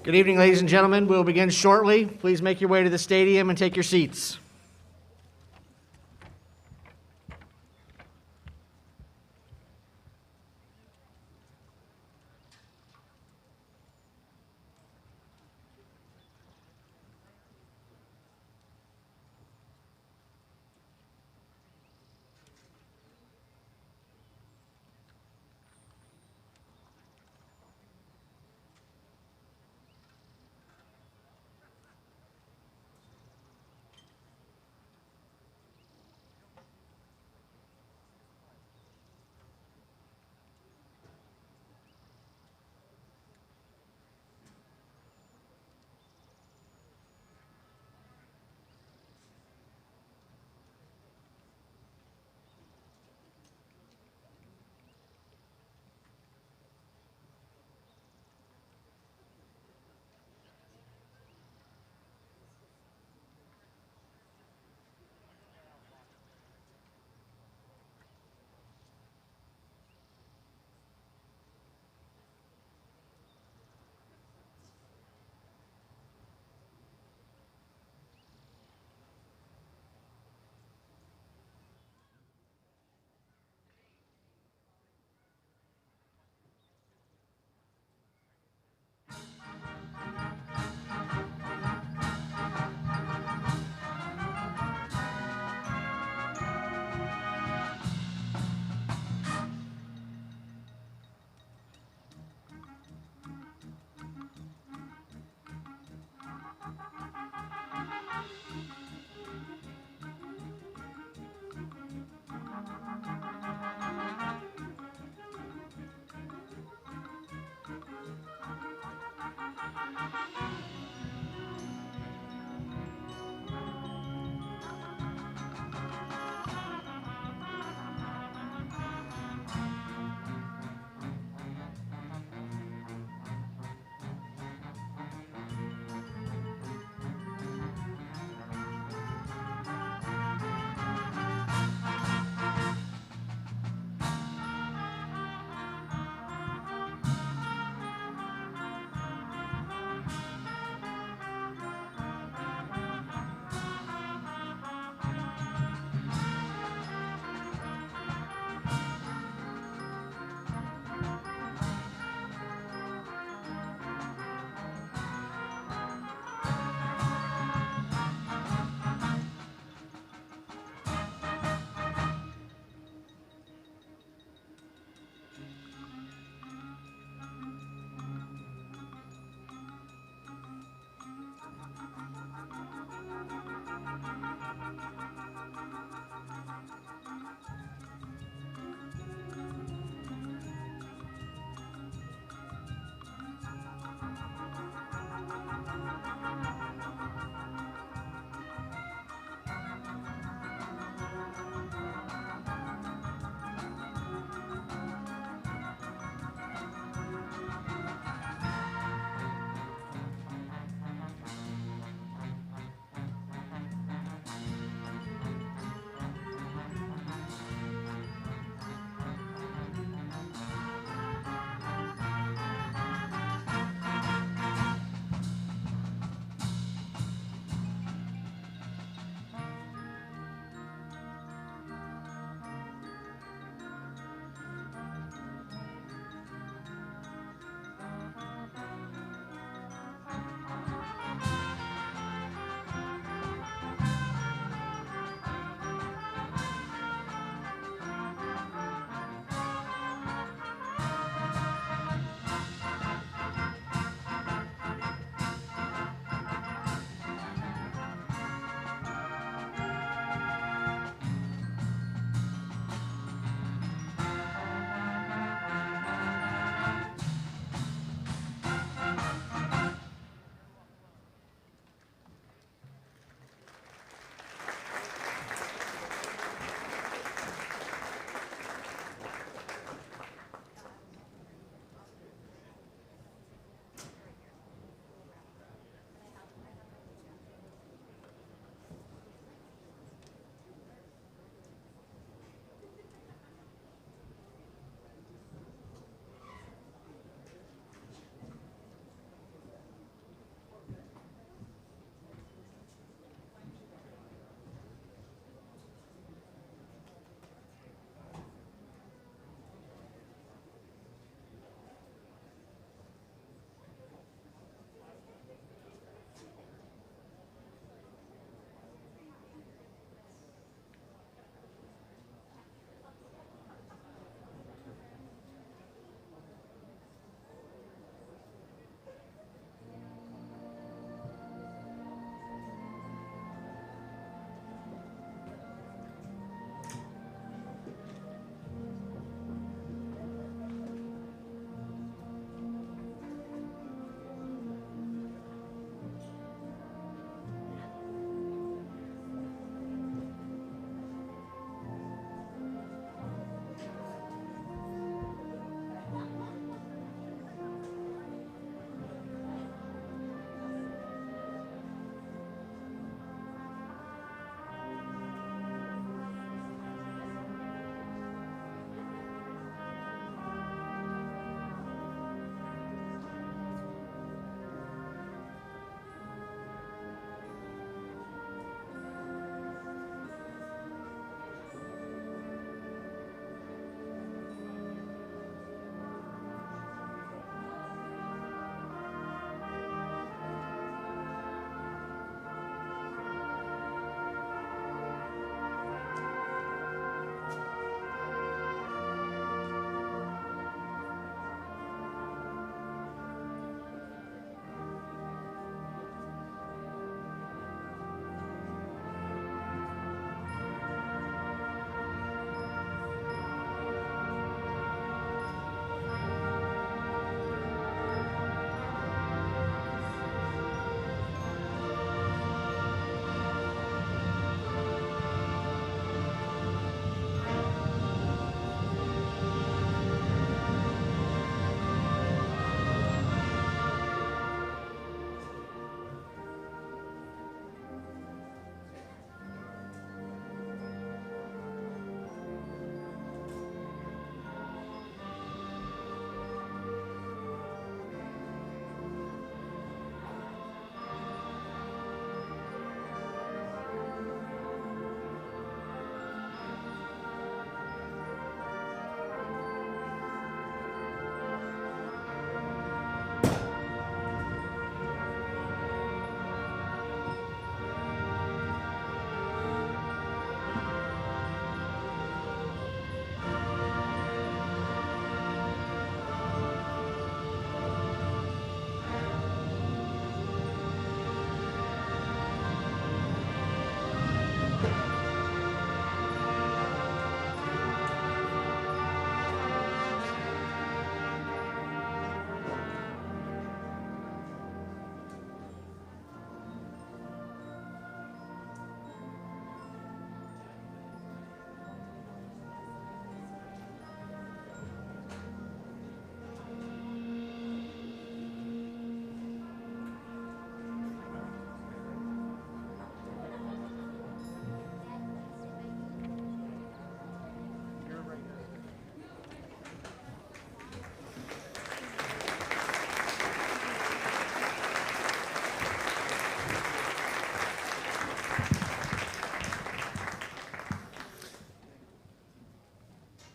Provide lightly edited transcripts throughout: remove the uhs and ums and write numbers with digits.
Good evening, ladies and gentlemen. We'll begin shortly. Please make your way to the stadium and take your seats.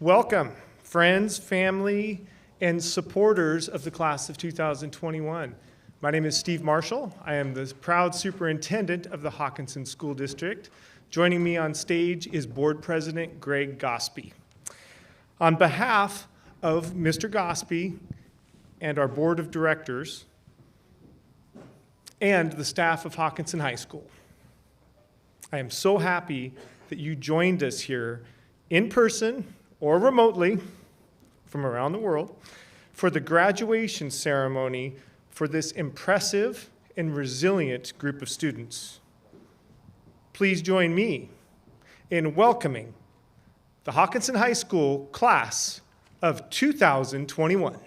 Welcome, friends, family, and supporters of the class of 2021. My name is Steve Marshall. I am the proud superintendent of the Hockinson School District. Joining me on stage is Board President Greg Gospe. On behalf of Mr. Gospe and our Board of Directors and the staff of Hockinson High School, I am so happy that you joined us here in person or remotely from around the world for the graduation ceremony for this impressive and resilient group of students. Please join me in welcoming the Hockinson High School class of 2021.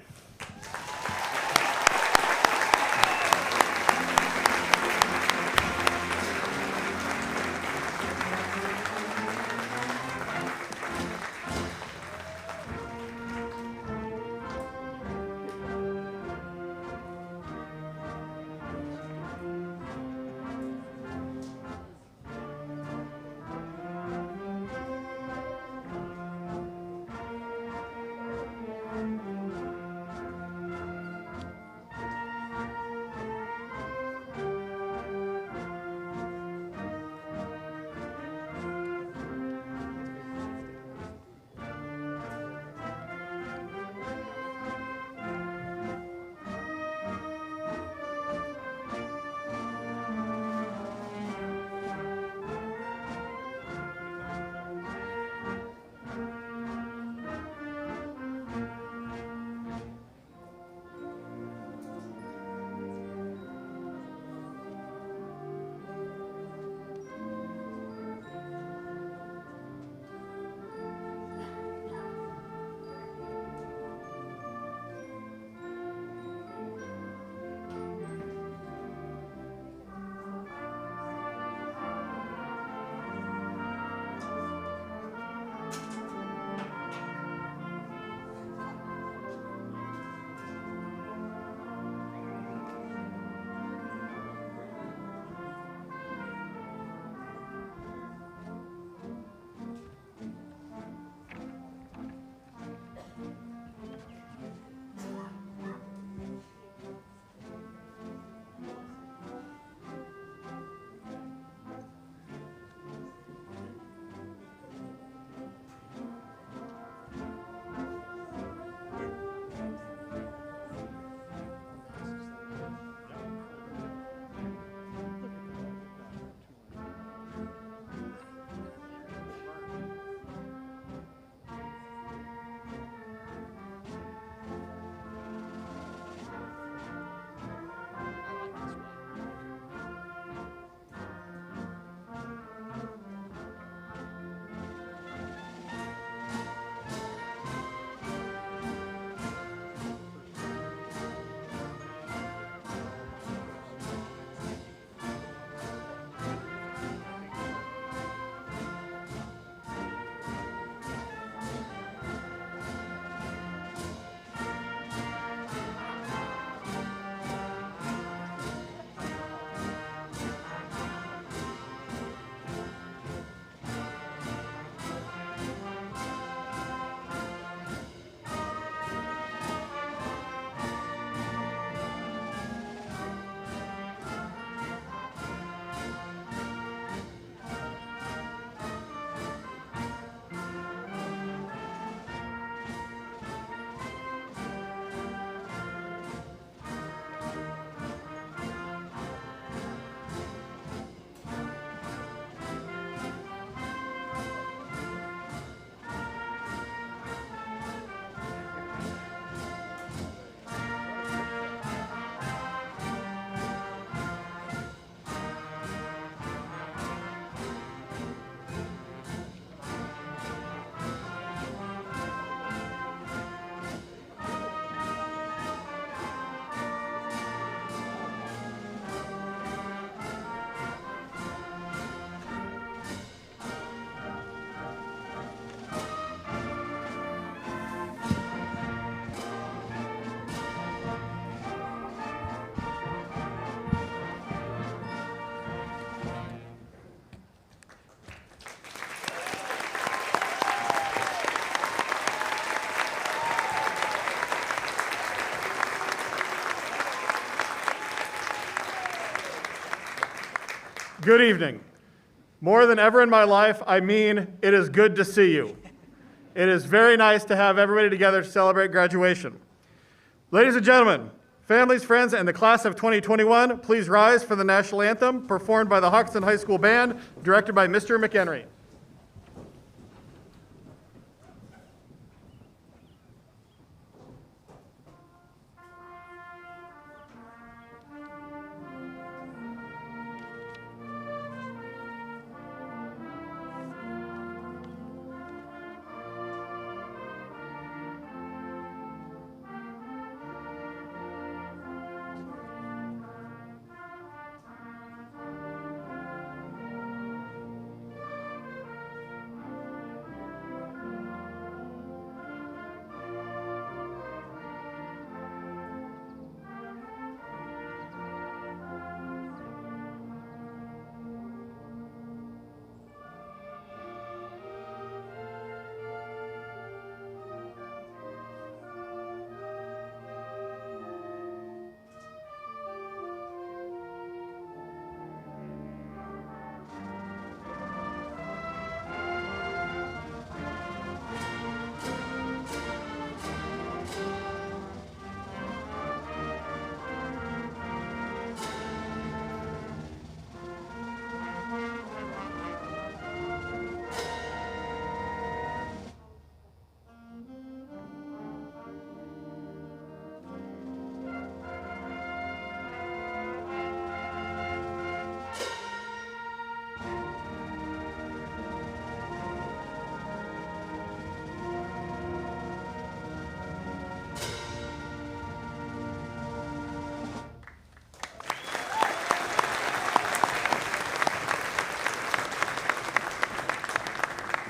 Good evening. More than ever in my life, I mean, it is good to see you. It is very nice to have everybody together to celebrate graduation. Ladies and gentlemen, families, friends, and the class of 2021, please rise for the national anthem performed by the Hockinson High School Band, directed by Mr. McHenry.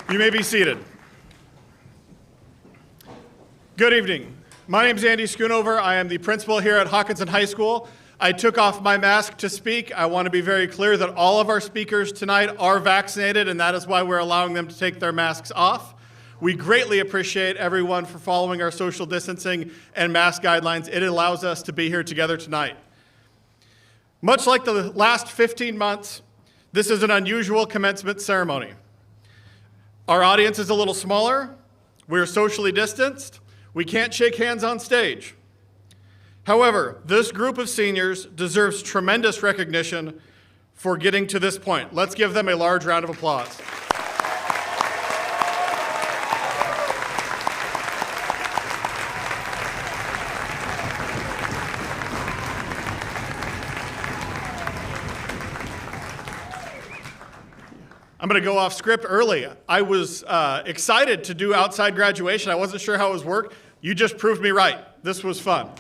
You may be seated. Good evening. My name is Andy Schoonover. I am the principal here at Hockinson High School. I took off my mask to speak. I want to be very clear that all of our speakers tonight are vaccinated, and that is why we're allowing them to take their masks off. We greatly appreciate everyone for following our social distancing and mask guidelines. It allows us to be here together tonight. Much like the last 15 months, this is an unusual commencement ceremony. Our audience is a little smaller, we're socially distanced, we can't shake hands on stage. However, this group of seniors deserves tremendous recognition for getting to this point. Let's give them a large round of applause. I'm going to go off script early. I was excited to do outside graduation. I wasn't sure how it was work. You just proved me right. This was fun.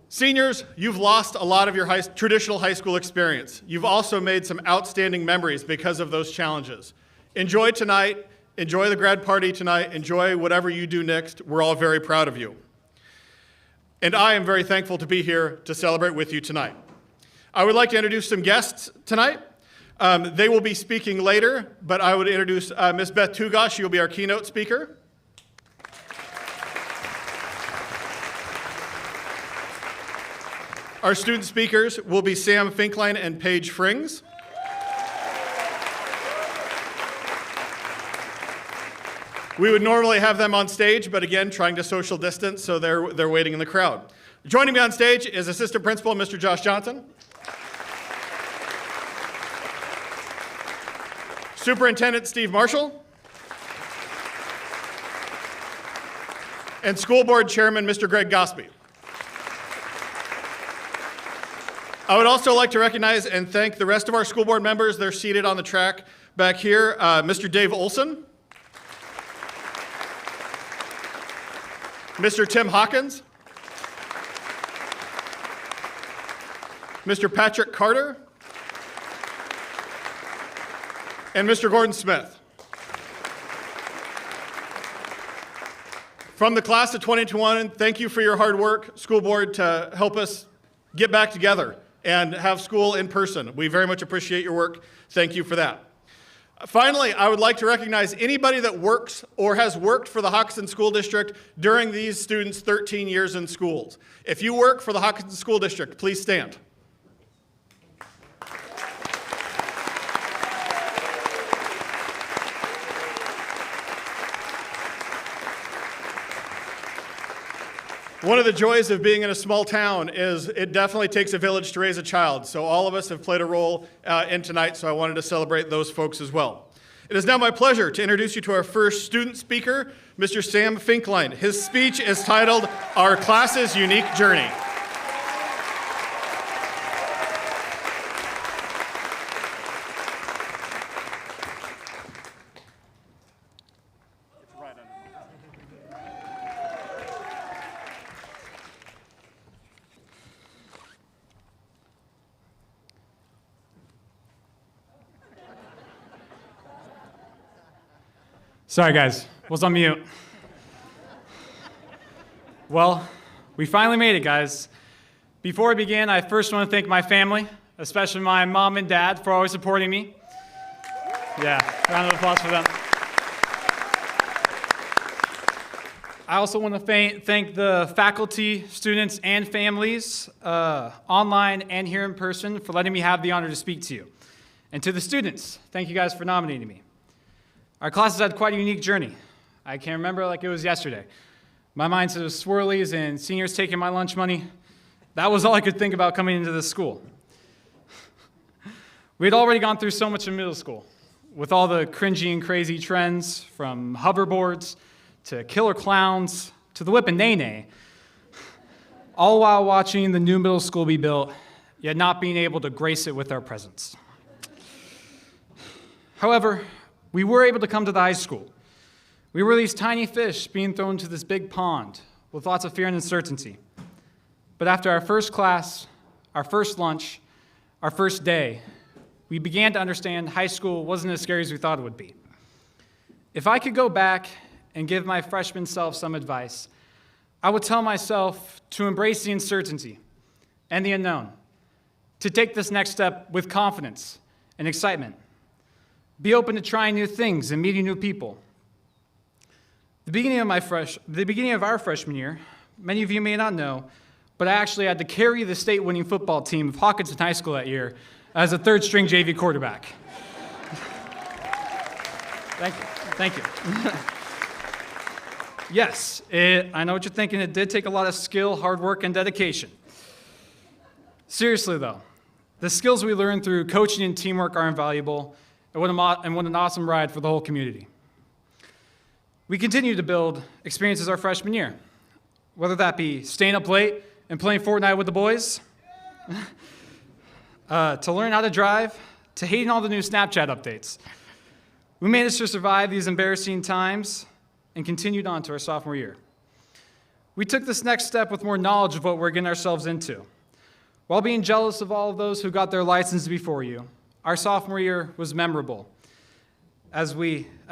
Seniors, you've lost a lot of your traditional high school experience. You've also made some outstanding memories because of those challenges. Enjoy tonight. Enjoy the grad party tonight. Enjoy whatever you do next. We're all very proud of you. And I am very thankful to be here to celebrate with you tonight. I would like to introduce some guests tonight. They will be speaking later, but I would introduce Ms. Beth Tugosh. She will be our keynote speaker. Our student speakers will be Sam Finkline and Paige Frings. We would normally have them on stage, but again, trying to social distance, so they're waiting in the crowd. Joining me on stage is Assistant Principal Mr. Josh Johnson. Superintendent Steve Marshall, and School Board Chairman Mr. Greg Gosby. I would also like to recognize and thank the rest of our school board members. They're seated on the track back here. Mr. Dave Olson, Mr. Tim Hawkins, Mr. Patrick Carter, and Mr. Gordon Smith. From the class of 2021, thank you for your hard work, school board, to help us get back together and have school in person. We very much appreciate your work. Thank you for that. Finally, I would like to recognize anybody that works or has worked for the Hockinson School District during these students' 13 years in schools. If you work for the Hockinson School District, please stand. One of the joys of being in a small town is it definitely takes a village to raise a child. So all of us have played a role in tonight, so I wanted to celebrate those folks as well. It is now my pleasure to introduce you to our first student speaker, Mr. Sam Finkline. His speech is titled, Our Class's Unique Journey. Sorry guys, was on mute. Well, we finally made it, guys. Before we begin, I first want to thank my family, especially my mom and dad, for always supporting me. Yeah, round of applause for them. I also want to thank the faculty, students, and families, online and here in person, for letting me have the honor to speak to you. And to the students, thank you guys for nominating me. Our class has had quite a unique journey. I can remember like it was yesterday. My mindset was swirlies and seniors taking my lunch money. That was all I could think about coming into this school. We had already gone through so much in middle school, with all the cringy and crazy trends, from hoverboards to killer clowns to the whip and nay-nay, all while watching the new middle school be built, yet not being able to grace it with our presence. However, we were able to come to the high school. We were these tiny fish being thrown into this big pond with lots of fear and uncertainty. But after our first class, our first lunch, our first day, we began to understand high school wasn't as scary as we thought it would be. If I could go back and give my freshman self some advice, I would tell myself to embrace the uncertainty and the unknown, to take this next step with confidence and excitement. Be open to trying new things and meeting new people. The beginning of our freshman year, many of you may not know, but I actually had to carry the state-winning football team of Hockinson High School that year as a third-string JV quarterback. Thank you. Yes, I know what you're thinking. It did take a lot of skill, hard work, and dedication. Seriously, though, the skills we learned through coaching and teamwork are invaluable, and what an awesome ride for the whole community. We continue to build experiences our freshman year, whether that be staying up late and playing Fortnite with the boys, to learn how to drive, to hating all the new Snapchat updates. We managed to survive these embarrassing times and continued on to our sophomore year. We took this next step with more knowledge of what we're getting ourselves into. While being jealous of all of those who got their license before you, our sophomore year was memorable, as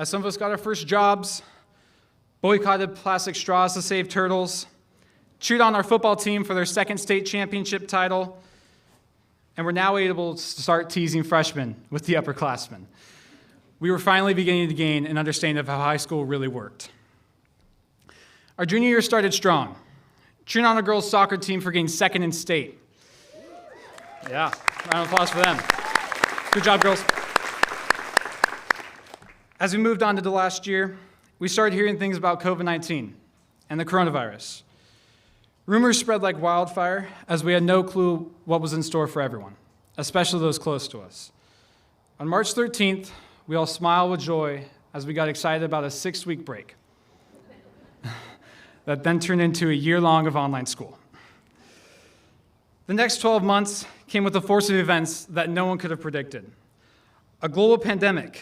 some of us got our first jobs, boycotted plastic straws to save turtles, cheered on our football team for their second state championship title, and we're now able to start teasing freshmen with the upperclassmen. We were finally beginning to gain an understanding of how high school really worked. Our junior year started strong, cheering on our girls' soccer team for getting second in state. Yeah, round of applause for them. Good job, girls. As we moved on to the last year, we started hearing things about COVID-19 and the coronavirus. Rumors spread like wildfire as we had no clue what was in store for everyone, especially those close to us. On March 13th, we all smiled with joy as we got excited about a 6-week break that then turned into a year-long of online school. The next 12 months came with a force of events that no one could have predicted. A global pandemic,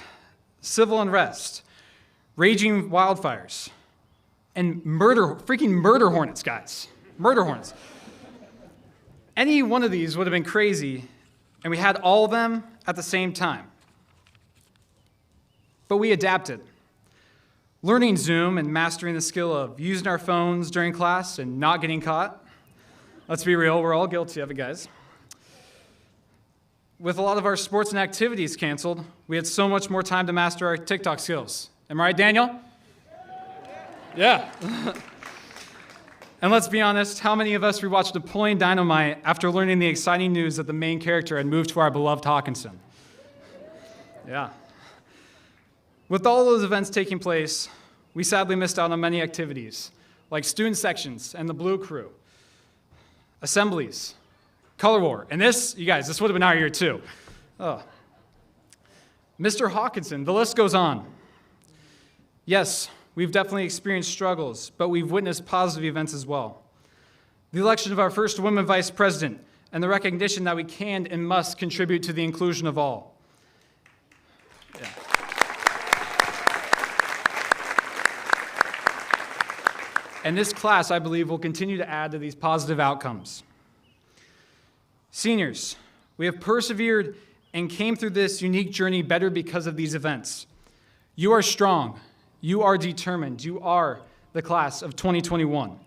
civil unrest, raging wildfires, and freaking murder hornets, guys. Murder hornets. Any one of these would have been crazy, and we had all of them at the same time. But we adapted. Learning Zoom and mastering the skill of using our phones during class and not getting caught. Let's be real, we're all guilty of it, guys. With a lot of our sports and activities canceled, we had so much more time to master our TikTok skills. Am I right, Daniel? Yeah. And let's be honest, how many of us rewatched Napoleon Dynamite after learning the exciting news that the main character had moved to our beloved Hockinson? Yeah. With all those events taking place, we sadly missed out on many activities, like student sections and the Blue Crew, assemblies, color war, and this, you guys, this would have been our year too. Oh. Mr. Hockinson, the list goes on. Yes, we've definitely experienced struggles, but we've witnessed positive events as well. The election of our first woman vice president and the recognition that we can and must contribute to the inclusion of all. Yeah. And this class, I believe, will continue to add to these positive outcomes. Seniors, we have persevered and came through this unique journey better because of these events. You are strong. You are determined. You are the class of 2021.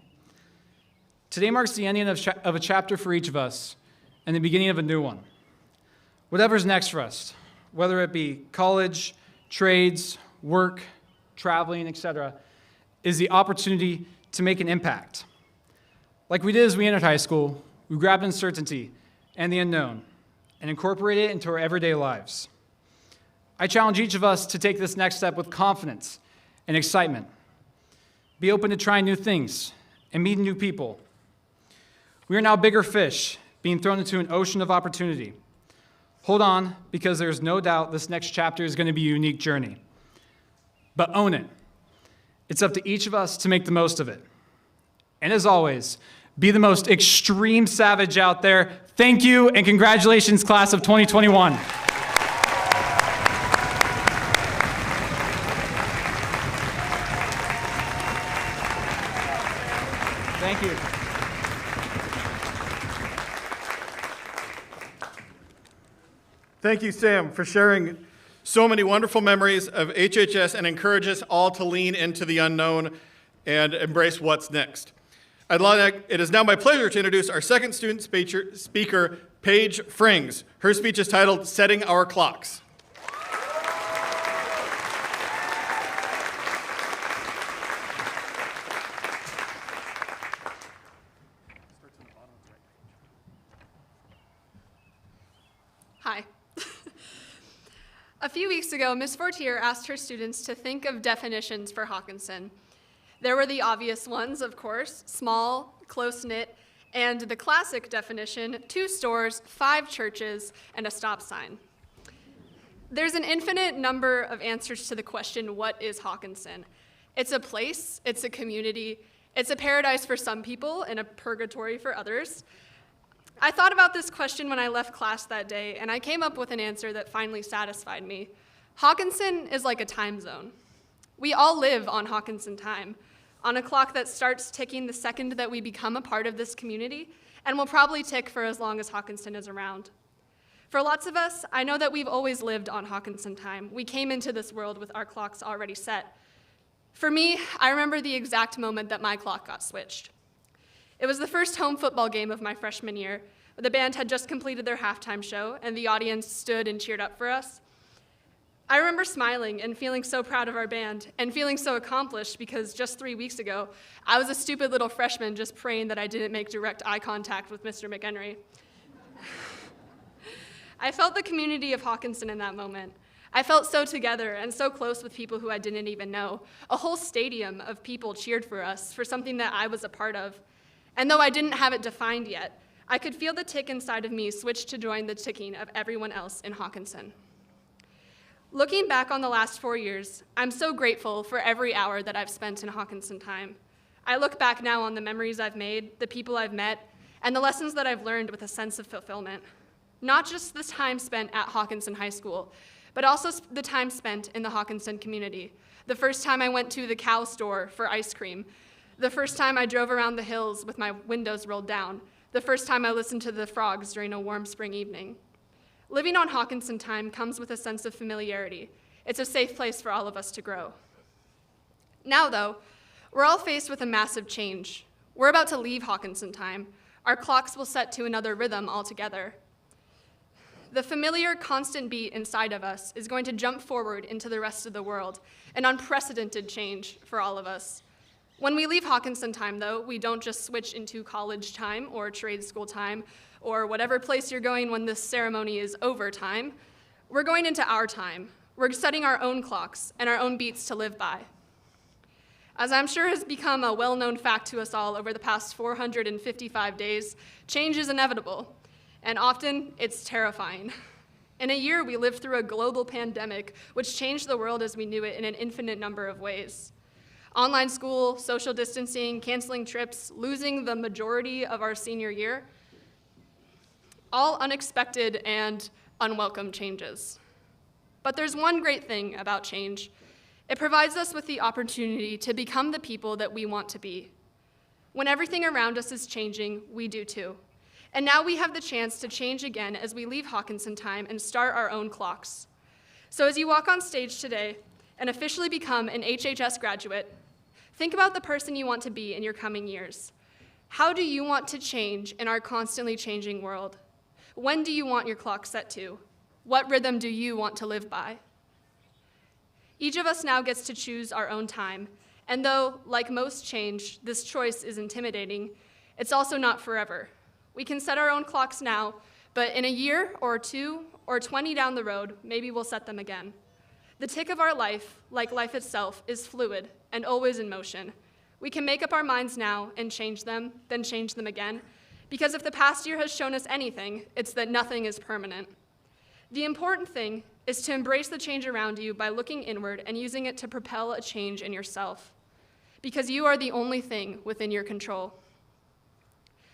Today marks the ending of a chapter for each of us and the beginning of a new one. Whatever's next for us, whether it be college, trades, work, traveling, etc., is the opportunity to make an impact. Like we did as we entered high school, we grabbed uncertainty and the unknown and incorporated it into our everyday lives. I challenge each of us to take this next step with confidence and excitement. Be open to trying new things and meeting new people. We are now bigger fish being thrown into an ocean of opportunity. Hold on, because there's no doubt this next chapter is going to be a unique journey. But own it. It's up to each of us to make the most of it. And as always, be the most extreme savage out there. Thank you, and congratulations, class of 2021. Thank you. Thank you, Sam, for sharing so many wonderful memories of HHS and encourage us all to lean into the unknown and embrace what's next. It is now my pleasure to introduce our second student speaker, Paige Frings. Her speech is titled, Setting Our Clocks. Hi. A few weeks ago, Ms. Fortier asked her students to think of definitions for Hockinson. There were the obvious ones, of course, small, close-knit, and the classic definition, 2 stores, 5 churches, and a stop sign. There's an infinite number of answers to the question, what is Hockinson? It's a place, it's a community, it's a paradise for some people and a purgatory for others. I thought about this question when I left class that day, and I came up with an answer that finally satisfied me. Hockinson is like a time zone. We all live on Hockinson time, on a clock that starts ticking the second that we become a part of this community, and will probably tick for as long as Hockinson is around. For lots of us, I know that we've always lived on Hockinson time. We came into this world with our clocks already set. For me, I remember the exact moment that my clock got switched. It was the first home football game of my freshman year. The band had just completed their halftime show, and the audience stood and cheered up for us. I remember smiling and feeling so proud of our band, and feeling so accomplished because just 3 weeks ago, I was a stupid little freshman just praying that I didn't make direct eye contact with Mr. McHenry. I felt the community of Hockinson in that moment. I felt so together and so close with people who I didn't even know. A whole stadium of people cheered for us for something that I was a part of. And though I didn't have it defined yet, I could feel the tick inside of me switch to join the ticking of everyone else in Hockinson. Looking back on the last 4 years, I'm so grateful for every hour that I've spent in Hockinson time. I look back now on the memories I've made, the people I've met, and the lessons that I've learned with a sense of fulfillment. Not just the time spent at Hockinson High School, but also the time spent in the Hockinson community. The first time I went to the cow store for ice cream, the first time I drove around the hills with my windows rolled down, the first time I listened to the frogs during a warm spring evening. Living on Hockinson time comes with a sense of familiarity. It's a safe place for all of us to grow. Now, though, we're all faced with a massive change. We're about to leave Hockinson time. Our clocks will set to another rhythm altogether. The familiar, constant beat inside of us is going to jump forward into the rest of the world, an unprecedented change for all of us. When we leave Hockinson time, though, we don't just switch into college time or trade school time or whatever place you're going when this ceremony is over time. We're going into our time. We're setting our own clocks and our own beats to live by. As I'm sure has become a well-known fact to us all over the past 455 days, change is inevitable, and often it's terrifying. In a year, we lived through a global pandemic, which changed the world as we knew it in an infinite number of ways. Online school, social distancing, canceling trips, losing the majority of our senior year, all unexpected and unwelcome changes. But there's one great thing about change. It provides us with the opportunity to become the people that we want to be. When everything around us is changing, we do too. And now we have the chance to change again as we leave Hockinson time and start our own clocks. So as you walk on stage today and officially become an HHS graduate, think about the person you want to be in your coming years. How do you want to change in our constantly changing world? When do you want your clock set to? What rhythm do you want to live by? Each of us now gets to choose our own time, and though, like most change, this choice is intimidating, it's also not forever. We can set our own clocks now, but in a year or 2 or 20 down the road, maybe we'll set them again. The tick of our life, like life itself, is fluid and always in motion. We can make up our minds now and change them, then change them again, because if the past year has shown us anything, it's that nothing is permanent. The important thing is to embrace the change around you by looking inward and using it to propel a change in yourself, because you are the only thing within your control.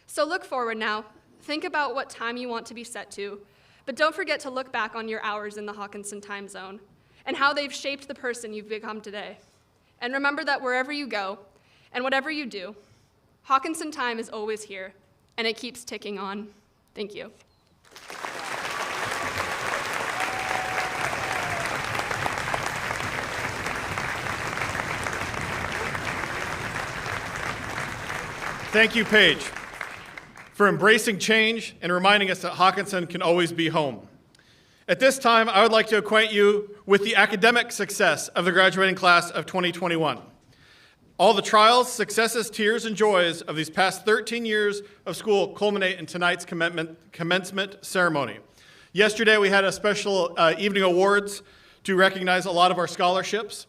So look forward now, think about what time you want to be set to, but don't forget to look back on your hours in the Hockinson time zone and how they've shaped the person you've become today. And remember that wherever you go and whatever you do, Hockinson time is always here, and it keeps ticking on. Thank you. Thank you, Paige, for embracing change and reminding us that Hockinson can always be home. At this time, I would like to acquaint you with the academic success of the graduating class of 2021. All the trials, successes, tears, and joys of these past 13 years of school culminate in tonight's commencement ceremony. Yesterday, we had a special evening awards to recognize a lot of our scholarships.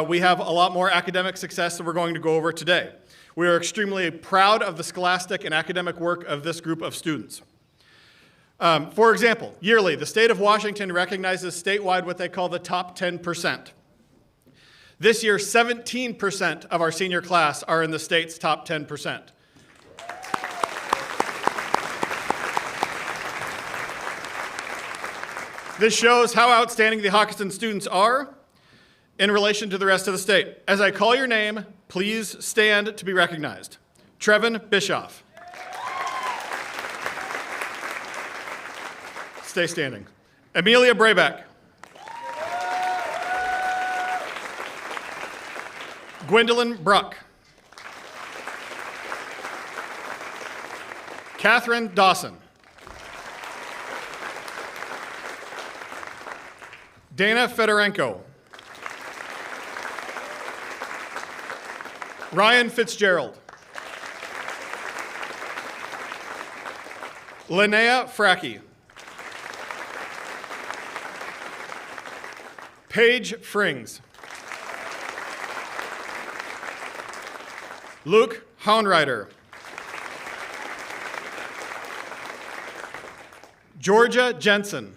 We have a lot more academic success that we're going to go over today. We are extremely proud of the scholastic and academic work of this group of students. For example, yearly, the state of Washington recognizes statewide what they call the top 10%. This year, 17% of our senior class are in the state's top 10%. This shows how outstanding the Hockinson students are in relation to the rest of the state. As I call your name, please stand to be recognized. Trevin Bischoff. Stay standing. Amelia Brayback. Gwendolyn Bruck. Catherine Dawson. Dana Fedorenko. Ryan Fitzgerald. Linnea Fracke. Paige Frings. Luke Hounrider. Georgia Jensen.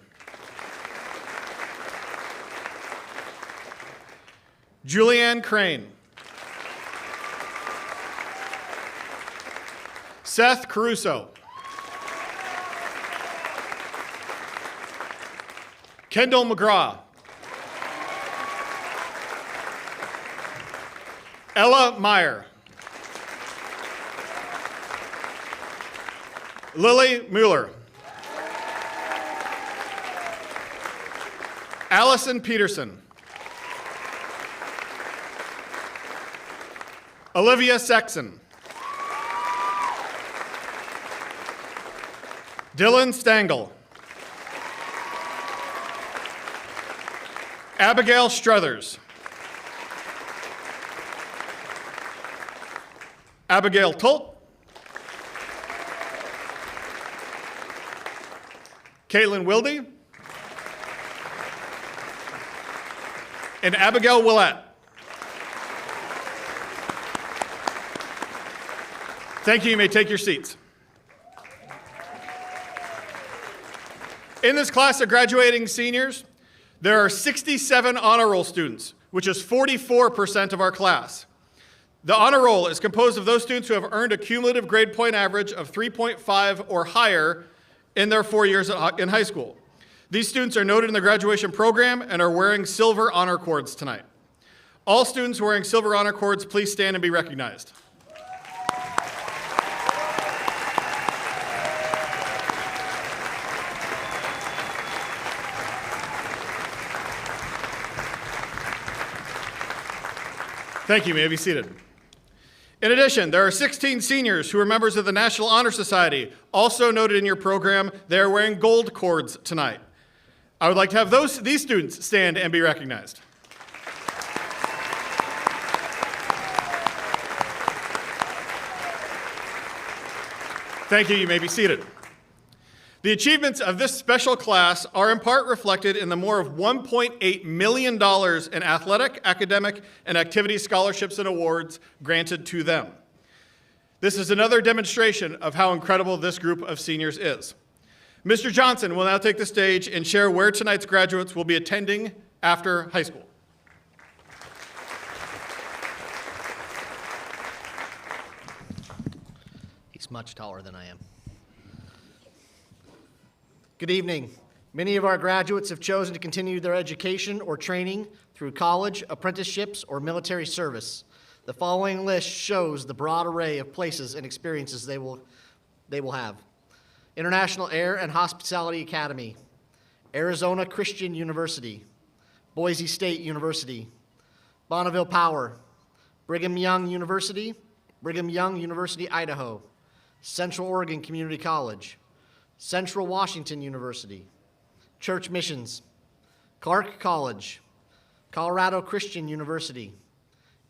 Julianne Crane. Seth Caruso. Kendall McGraw. Ella Meyer. Lily Mueller. Allison Peterson. Olivia Sexton. Dylan Stangl. Abigail Struthers. Abigail Tult. Caitlin Wilde. And Abigail Willett. Thank you. You may take your seats. In this class of graduating seniors, there are 67 honor roll students, which is 44% of our class. The honor roll is composed of those students who have earned a cumulative grade point average of 3.5 or higher in their 4 years in high school. These students are noted in the graduation program and are wearing silver honor cords tonight. All students wearing silver honor cords, please stand and be recognized. Thank you. You may be seated. In addition, there are 16 seniors who are members of the National Honor Society, also noted in your program. They are wearing gold cords tonight. I would like to have these students stand and be recognized. Thank you. You may be seated. The achievements of this special class are in part reflected in the more of $1.8 million in athletic, academic, and activity scholarships and awards granted to them. This is another demonstration of how incredible this group of seniors is. Mr. Johnson will now take the stage and share where tonight's graduates will be attending after high school. He's much taller than I am. Good evening. Many of our graduates have chosen to continue their education or training through college, apprenticeships, or military service. The following list shows the broad array of places and experiences they will have. International Air and Hospitality Academy, Arizona Christian University, Boise State University, Bonneville Power, Brigham Young University, Idaho, Central Oregon Community College, Central Washington University, Church Missions, Clark College, Colorado Christian University,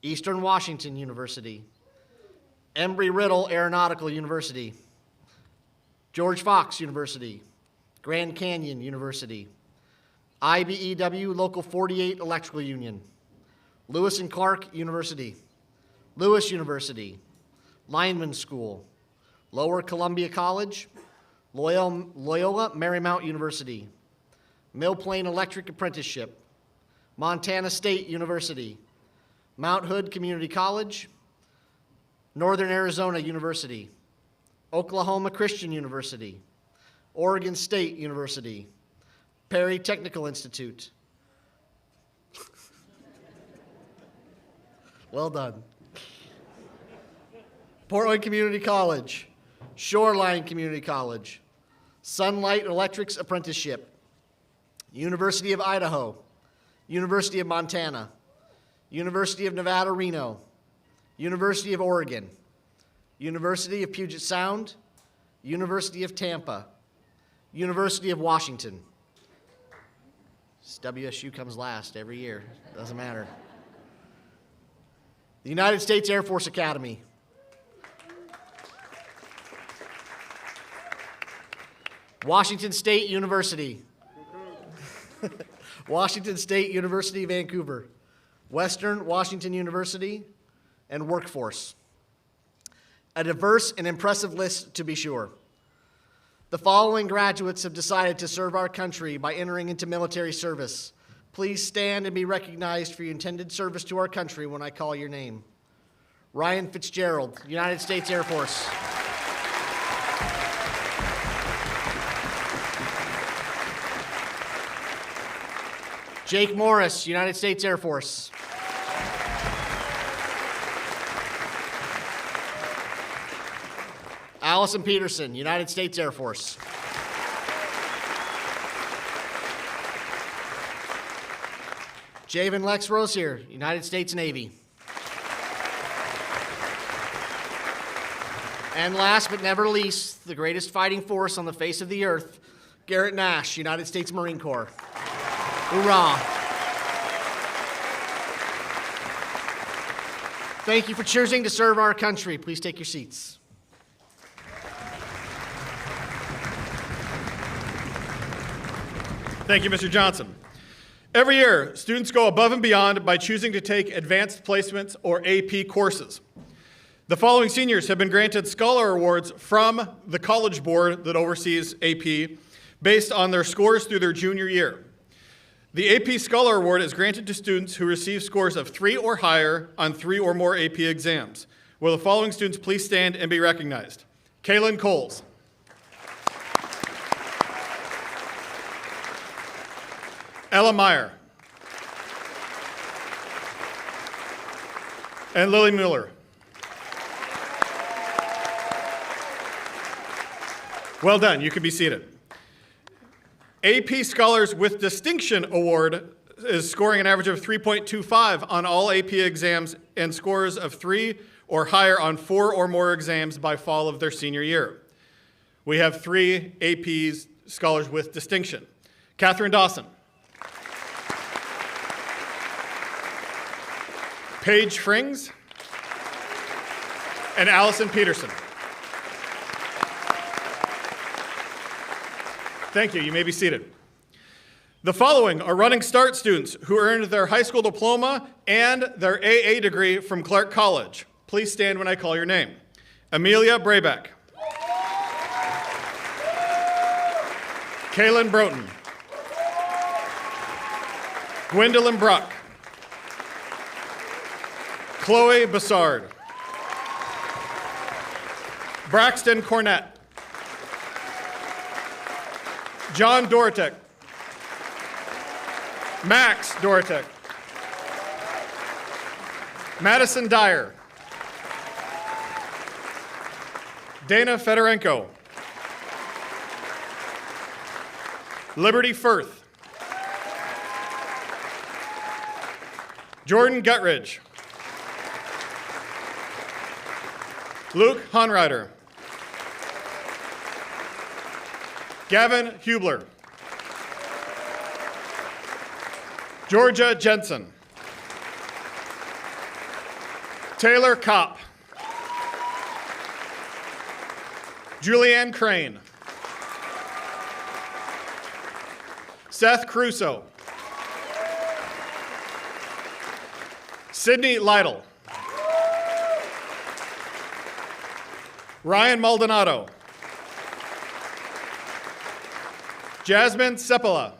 Eastern Washington University, Embry-Riddle Aeronautical University, George Fox University, Grand Canyon University, IBEW Local 48 Electrical Union, Lewis and Clark University, Lewis University, Lineman School, Lower Columbia College, Loyola Marymount University, Mill Plain Electric Apprenticeship, Montana State University, Mount Hood Community College, Northern Arizona University, Oklahoma Christian University, Oregon State University, Perry Technical Institute. Well done. Portland Community College, Shoreline Community College, Sunlight Electrics Apprenticeship, University of Idaho, University of Montana, University of Nevada, Reno, University of Oregon, University of Puget Sound, University of Tampa, University of Washington. WSU comes last every year, doesn't matter. The United States Air Force Academy, Washington State University, Washington State University, Vancouver, Western Washington University, and Workforce. A diverse and impressive list, to be sure. The following graduates have decided to serve our country by entering into military service. Please stand and be recognized for your intended service to our country when I call your name. Ryan Fitzgerald, United States Air Force. Jake Morris, United States Air Force. Allison Peterson, United States Air Force. Javen Lex Rosier, United States Navy. And last but never least, the greatest fighting force on the face of the earth, Garrett Nash, United States Marine Corps. Hoorah. Thank you for choosing to serve our country. Please take your seats. Thank you, Mr. Johnson. Every year, students go above and beyond by choosing to take advanced placements or AP courses. The following seniors have been granted scholar awards from the College Board that oversees AP based on their scores through their junior year. The AP Scholar Award is granted to students who receive scores of 3 or higher on 3 or more AP exams. Will the following students please stand and be recognized? Kaylin Coles. Ella Meyer. And Lily Mueller. Well done, you can be seated. AP Scholars with Distinction Award is scoring an average of 3.25 on all AP exams and scores of 3 or higher on 4 or more exams by fall of their senior year. We have 3 AP Scholars with Distinction. Catherine Dawson. Paige Frings. And Allison Peterson. Thank you. You may be seated. The following are Running Start students who earned their high school diploma and their AA degree from Clark College. Please stand when I call your name. Amelia Brabeck. Kaylin Broughton. Gwendolyn Bruck. Chloe Bassard. Braxton Cornett. John Dorotek. Max Dorotek. Madison Dyer. Dana Fedorenko. Liberty Firth. Jordan Gutridge. Luke Honrider. Gavin Hubler. Georgia Jensen. Taylor Kopp. Julianne Crane. Seth Crusoe. Sydney Lytle. Ryan Maldonado. Jasmine Seppala.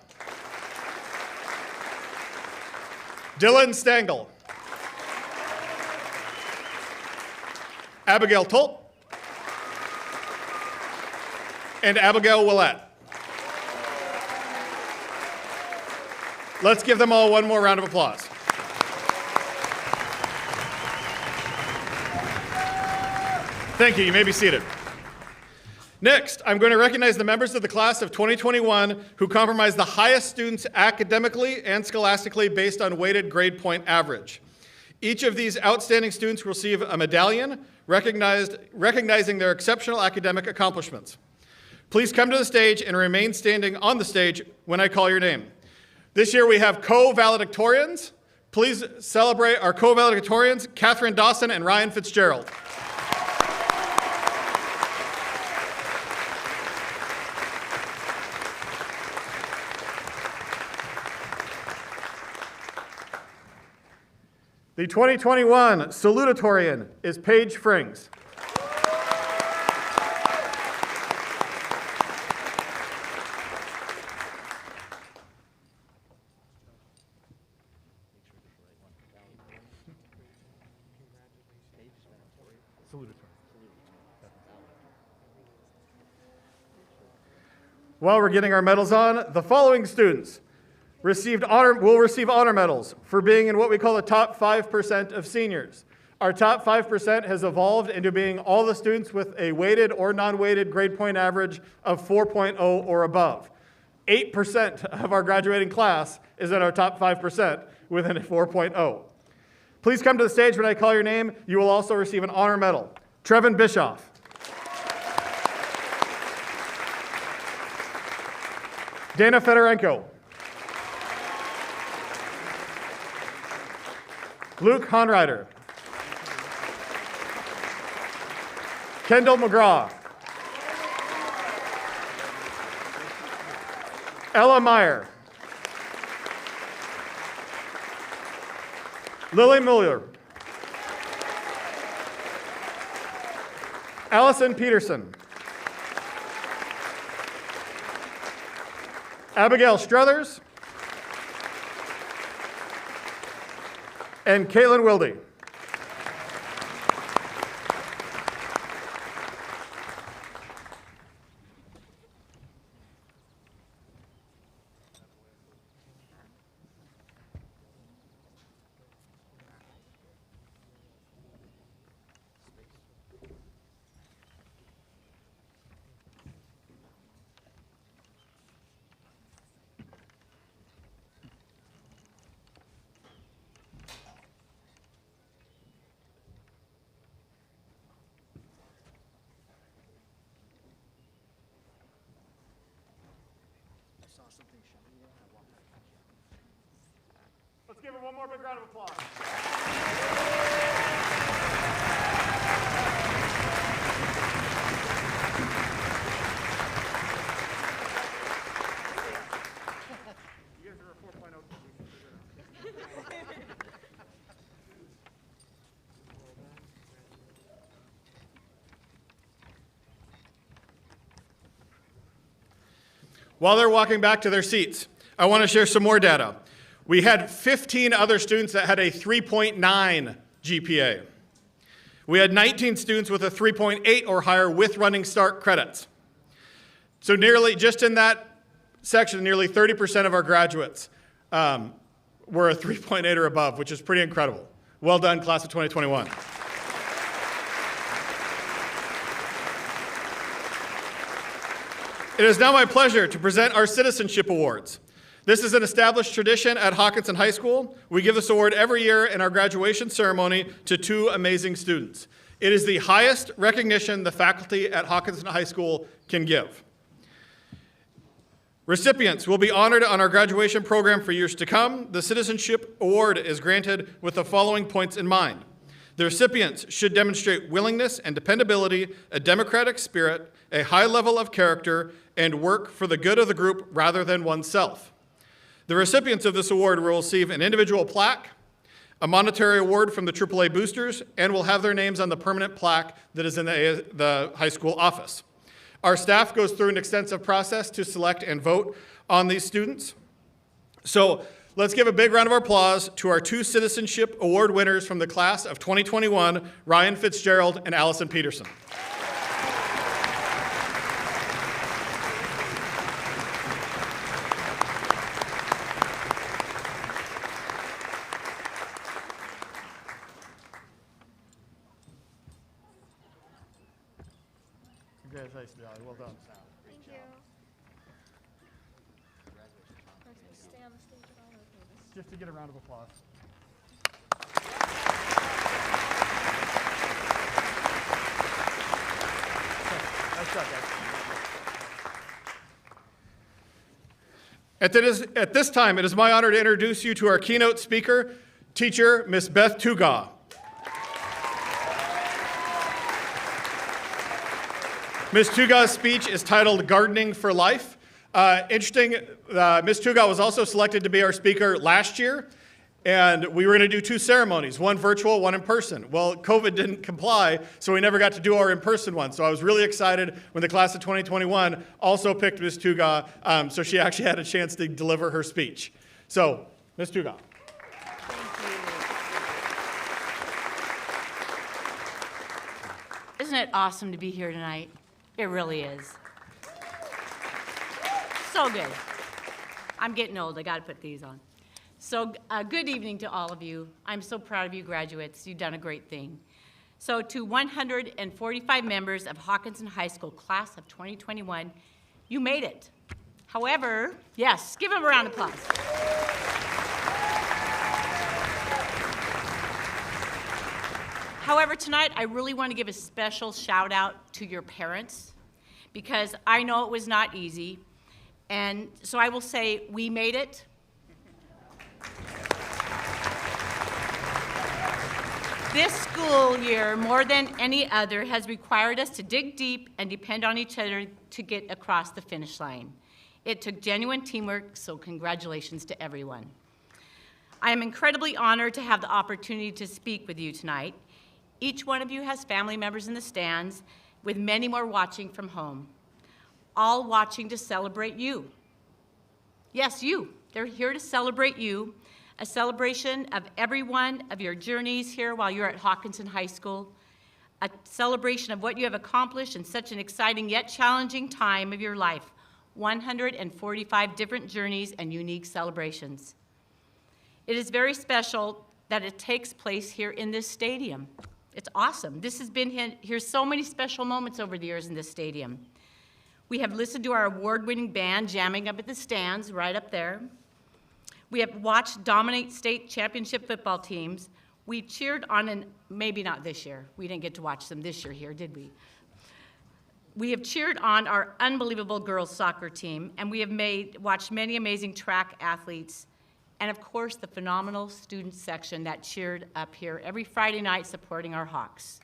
Dylan Stangl. Abigail Tolt. And Abigail Willett. Let's give them all one more round of applause. Thank you. You may be seated. Next, I'm going to recognize the members of the class of 2021 who comprised the highest students academically and scholastically based on weighted grade point average. Each of these outstanding students will receive a medallion recognizing their exceptional academic accomplishments. Please come to the stage and remain standing on the stage when I call your name. This year we have co-valedictorians. Please celebrate our co-valedictorians, Catherine Dawson and Ryan Fitzgerald. The 2021 salutatorian is Paige Frings. While we're getting our medals on, the following students will receive honor medals for being in what we call the top 5% of seniors. Our top 5% has evolved into being all the students with a weighted or non-weighted grade point average of 4.0 or above. 8% of our graduating class is in our top 5% within a 4.0. Please come to the stage when I call your name. You will also receive an honor medal. Trevin Bischoff. Dana Fedorenko. Luke Honrider. Kendall McGraw. Ella Meyer. Lily Mueller. Allison Peterson. Abigail Struthers. And Caitlin Wilde. Let's give her one more big round of applause. You guys are a 4.0. While they're walking back to their seats, I want to share some more data. We had 15 other students that had a 3.9 GPA. We had 19 students with a 3.8 or higher with running start credits. So just in that section, nearly 30% of our graduates were a 3.8 or above, which is pretty incredible. Well done, class of 2021. It is now my pleasure to present our Citizenship Awards. This is an established tradition at Hockinson High School. We give this award every year in our graduation ceremony to two amazing students. It is the highest recognition the faculty at Hockinson High School can give. Recipients will be honored on our graduation program for years to come. The Citizenship Award is granted with the following points in mind. The recipients should demonstrate willingness and dependability, a democratic spirit, a high level of character, and work for the good of the group rather than oneself. The recipients of this award will receive an individual plaque, a monetary award from the AAA boosters, and will have their names on the permanent plaque that is in the high school office. Our staff goes through an extensive process to select and vote on these students. So let's give a big round of applause to our two Citizenship Award winners from the class of 2021, Ryan Fitzgerald and Allison Peterson. Congratulations, Dolly. Well done. Thank you. Stay on the stage at all, or Just to get a round of applause. Nice job, guys. At this time, it is my honor to introduce you to our keynote speaker, teacher, Miss Beth Tugaw. Ms. Tugaw's speech is titled Gardening for Life. Interesting, Ms. Tugaw was also selected to be our speaker last year, and we were going to do two ceremonies, one virtual, one in person. Well, COVID didn't comply, so we never got to do our in-person one. So I was really excited when the class of 2021 also picked Ms. Tugaw, so she actually had a chance to deliver her speech. So, Ms. Tugaw. Isn't it awesome to be here tonight? It really is. So good. I'm getting old. I got to put these on. So good evening to all of you. I'm so proud of you graduates. You've done a great thing. So to 145 members of Hockinson High School class of 2021, you made it. However, yes, give them a round of applause. However, tonight I really want to give a special shout out to your parents because I know it was not easy. And so I will say, we made it. This school year, more than any other, has required us to dig deep and depend on each other to get across the finish line. It took genuine teamwork, so congratulations to everyone. I am incredibly honored to have the opportunity to speak with you tonight. Each one of you has family members in the stands with many more watching from home, all watching to celebrate you. Yes, you. They're here to celebrate you, a celebration of every one of your journeys here while you're at Hockinson High School, a celebration of what you have accomplished in such an exciting yet challenging time of your life, 145 different journeys and unique celebrations. It is very special that it takes place here in this stadium. It's awesome. This has been here's so many special moments over the years in this stadium. We have listened to our award-winning band jamming up at the stands right up there. We have watched dominate state championship football teams. We cheered on, and maybe not this year. We didn't get to watch them this year here, did we? We have cheered on our unbelievable girls soccer team, and we have watched many amazing track athletes, and of course the phenomenal student section that cheered up here every Friday night supporting our Hawks.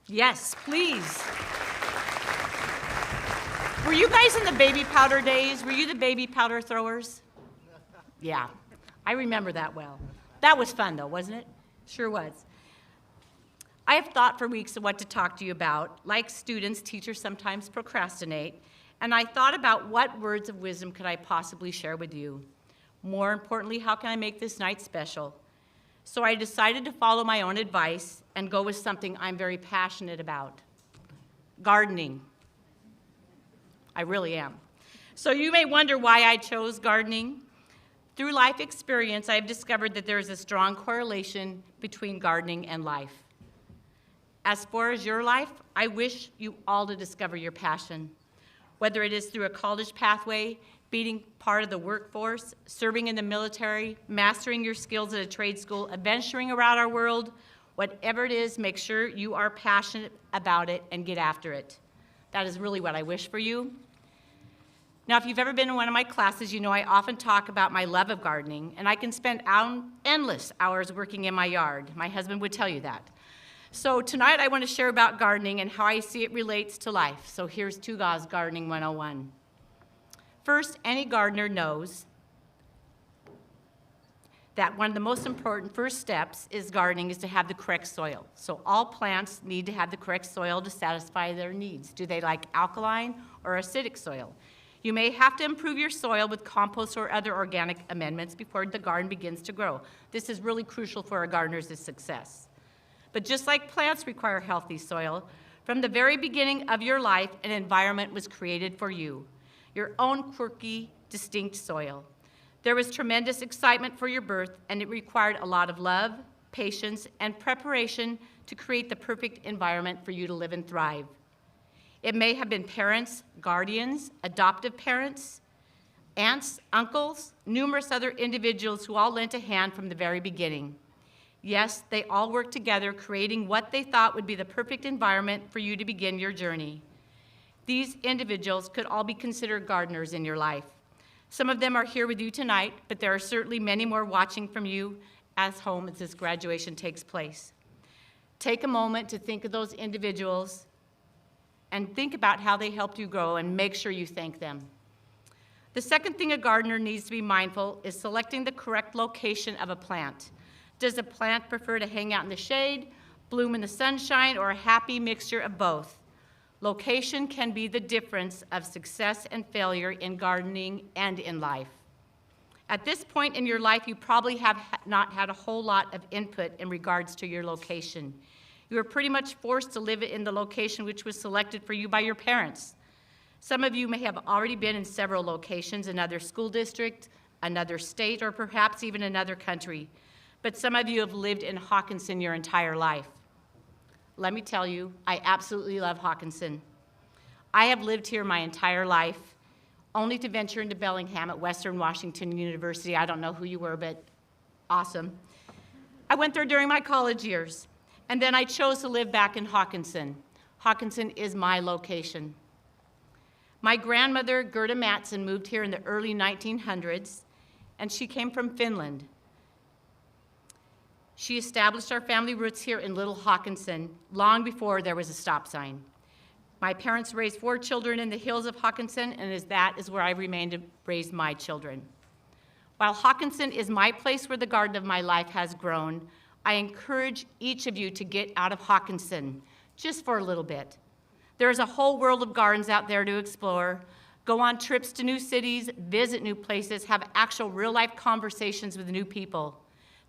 Yes, please. Were you guys in the baby powder days? Were you the baby powder throwers? Yeah, I remember that well. That was fun though, wasn't it? Sure was. I have thought for weeks of what to talk to you about. Like students, teachers sometimes procrastinate, and I thought about what words of wisdom could I possibly share with you. More importantly, how can I make this night special? So I decided to follow my own advice and go with something I'm very passionate about: gardening. I really am. So you may wonder why I chose gardening. Through life experience, I have discovered that there is a strong correlation between gardening and life. As far as your life, I wish you all to discover your passion, whether it is through a college pathway, being part of the workforce, serving in the military, mastering your skills at a trade school, adventuring around our world. Whatever it is, make sure you are passionate about it and get after it. That is really what I wish for you. Now, if you've ever been in one of my classes, you know I often talk about my love of gardening, and I can spend endless hours working in my yard. My husband would tell you that. So tonight I want to share about gardening and how I see it relates to life. So here's Tuga's Gardening 101. First, any gardener knows that one of the most important first steps is gardening is to have the correct soil. So all plants need to have the correct soil to satisfy their needs. Do they like alkaline or acidic soil? You may have to improve your soil with compost or other organic amendments before the garden begins to grow. This is really crucial for a gardener's success. But just like plants require healthy soil, from the very beginning of your life, an environment was created for you, your own quirky, distinct soil. There was tremendous excitement for your birth, and it required a lot of love, patience, and preparation to create the perfect environment for you to live and thrive. It may have been parents, guardians, adoptive parents, aunts, uncles, numerous other individuals who all lent a hand from the very beginning. Yes, they all worked together, creating what they thought would be the perfect environment for you to begin your journey. These individuals could all be considered gardeners in your life. Some of them are here with you tonight, but there are certainly many more watching from you as home as this graduation takes place. Take a moment to think of those individuals and think about how they helped you grow, and make sure you thank them. The second thing a gardener needs to be mindful is selecting the correct location of a plant. Does a plant prefer to hang out in the shade, bloom in the sunshine, or a happy mixture of both? Location can be the difference of success and failure in gardening and in life. At this point in your life, you probably have not had a whole lot of input in regards to your location. You were pretty much forced to live in the location which was selected for you by your parents. Some of you may have already been in several locations, another school district, another state, or perhaps even another country. But some of you have lived in Hockinson your entire life. Let me tell you, I absolutely love Hockinson. I have lived here my entire life, only to venture into Bellingham at Western Washington University. I don't know who you were, but awesome. I went there during my college years. And then I chose to live back in Hockinson. Hockinson is my location. My grandmother, Gerda Mattsson, moved here in the early 1900s, and she came from Finland. She established our family roots here in Little Hockinson long before there was a stop sign. My parents raised 4 children in the hills of Hockinson, and that is where I remained to raise my children. While Hockinson is my place where the garden of my life has grown, I encourage each of you to get out of Hockinson just for a little bit. There's a whole world of gardens out there to explore. Go on trips to new cities, visit new places, have actual real-life conversations with new people.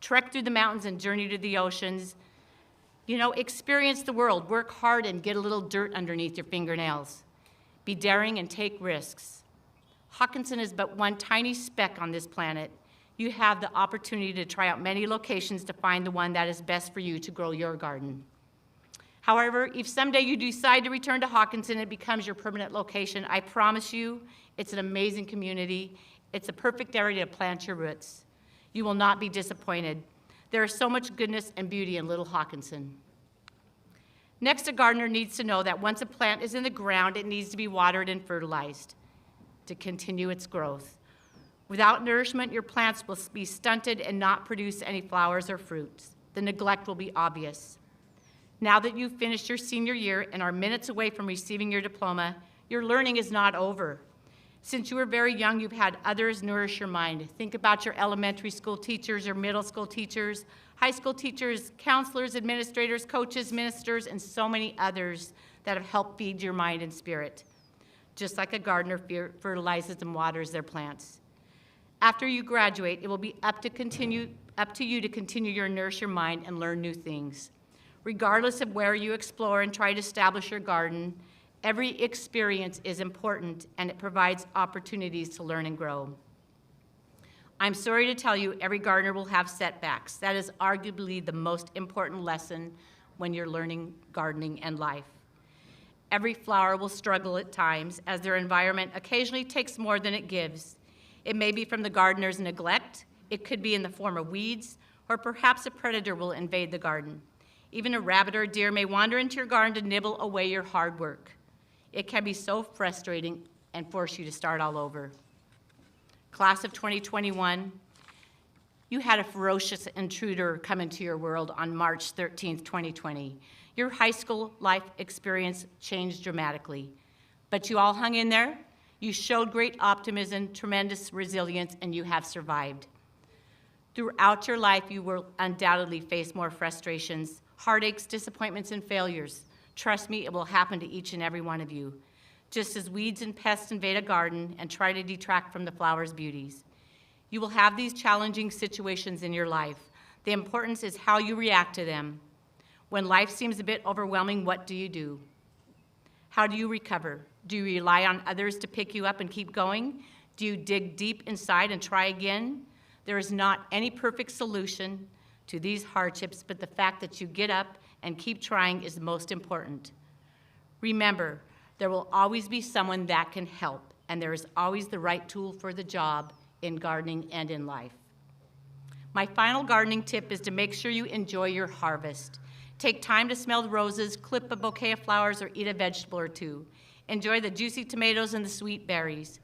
Trek through the mountains and journey to the oceans. Experience the world. Work hard and get a little dirt underneath your fingernails. Be daring and take risks. Hockinson is but one tiny speck on this planet. You have the opportunity to try out many locations to find the one that is best for you to grow your garden. However, if someday you decide to return to Hockinson and it becomes your permanent location, I promise you it's an amazing community. It's a perfect area to plant your roots. You will not be disappointed. There is so much goodness and beauty in Little Hockinson. Next, a gardener needs to know that once a plant is in the ground, it needs to be watered and fertilized to continue its growth. Without nourishment, your plants will be stunted and not produce any flowers or fruits. The neglect will be obvious. Now that you've finished your senior year and are minutes away from receiving your diploma, your learning is not over. Since you were very young, you've had others nourish your mind. Think about your elementary school teachers, your middle school teachers, high school teachers, counselors, administrators, coaches, ministers, and so many others that have helped feed your mind and spirit, just like a gardener fertilizes and waters their plants. After you graduate, it will be up to you to continue to nourish your mind and learn new things. Regardless of where you explore and try to establish your garden, every experience is important and it provides opportunities to learn and grow. I'm sorry to tell you, every gardener will have setbacks. That is arguably the most important lesson when you're learning gardening and life. Every flower will struggle at times as their environment occasionally takes more than it gives. It may be from the gardener's neglect, it could be in the form of weeds, or perhaps a predator will invade the garden. Even a rabbit or a deer may wander into your garden to nibble away your hard work. It can be so frustrating and force you to start all over. Class of 2021, you had a ferocious intruder come into your world on March 13th, 2020. Your high school life experience changed dramatically, but you all hung in there. You showed great optimism, tremendous resilience, and you have survived. Throughout your life, you will undoubtedly face more frustrations, heartaches, disappointments, and failures. Trust me, it will happen to each and every one of you. Just as weeds and pests invade a garden and try to detract from the flower's beauties. You will have these challenging situations in your life. The importance is how you react to them. When life seems a bit overwhelming, what do? How do you recover? Do you rely on others to pick you up and keep going? Do you dig deep inside and try again? There is not any perfect solution to these hardships, but the fact that you get up and keep trying is the most important. Remember, there will always be someone that can help, and there is always the right tool for the job in gardening and in life. My final gardening tip is to make sure you enjoy your harvest. Take time to smell the roses, clip a bouquet of flowers, or eat a vegetable or two. Enjoy the juicy tomatoes and the sweet berries.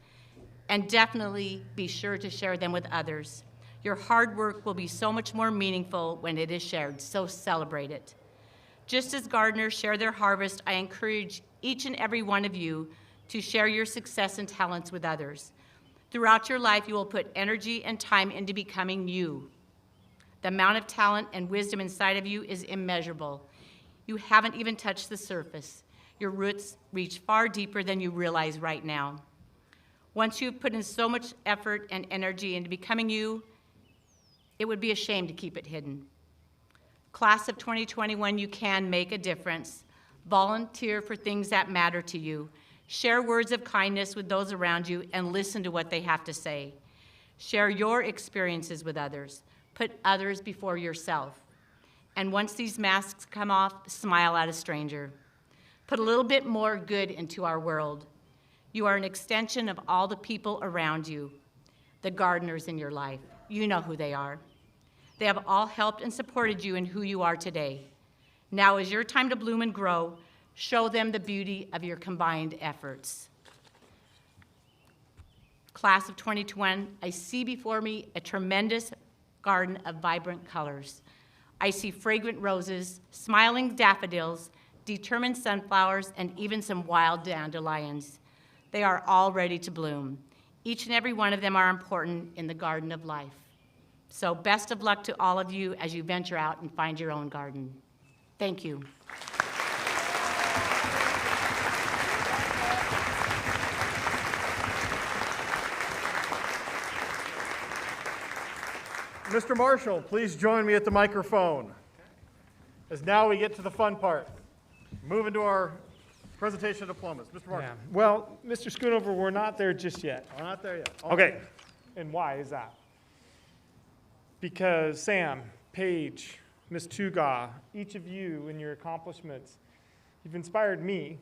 And definitely be sure to share them with others. Your hard work will be so much more meaningful when it is shared, so celebrate it. Just as gardeners share their harvest, I encourage each and every one of you to share your success and talents with others. Throughout your life, you will put energy and time into becoming you. The amount of talent and wisdom inside of you is immeasurable. You haven't even touched the surface. Your roots reach far deeper than you realize right now. Once you've put in so much effort and energy into becoming you, it would be a shame to keep it hidden. Class of 2021, you can make a difference. Volunteer for things that matter to you. Share words of kindness with those around you and listen to what they have to say. Share your experiences with others. Put others before yourself. And once these masks come off, smile at a stranger. Put a little bit more good into our world. You are an extension of all the people around you, the gardeners in your life. You know who they are. They have all helped and supported you in who you are today. Now is your time to bloom and grow. Show them the beauty of your combined efforts. Class of 2021, I see before me a tremendous garden of vibrant colors. I see fragrant roses, smiling daffodils, determined sunflowers, and even some wild dandelions. They are all ready to bloom. Each and every one of them are important in the garden of life. So best of luck to all of you as you venture out and find your own garden. Thank you. Mr. Marshall, please join me at the microphone. As now we get to the fun part. Move into our presentation of diplomas. Mr. Marshall. Yeah. Well, Mr. Schoonover, we're not there just yet. We're not there yet. Okay. And why is that? Because Sam, Paige, Ms. Tuga, each of you and your accomplishments, you've inspired me.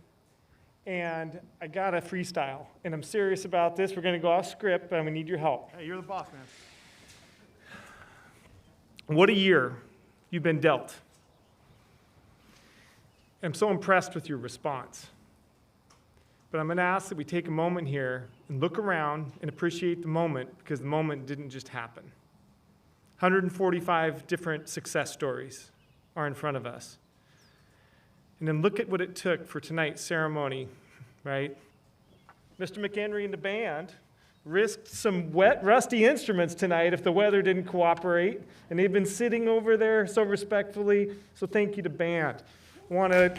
And I got a freestyle. And I'm serious about this. We're going to go off script, but I'm going to need your help. Hey, you're the boss, man. What a year you've been dealt. I'm so impressed with your response. But I'm going to ask that we take a moment here and look around and appreciate the moment, because the moment didn't just happen. 145 different success stories are in front of us. And then look at what it took for tonight's ceremony, right? Mr. McHenry and the band risked some wet, rusty instruments tonight if the weather didn't cooperate, and they've been sitting over there so respectfully, so thank you to band. Want to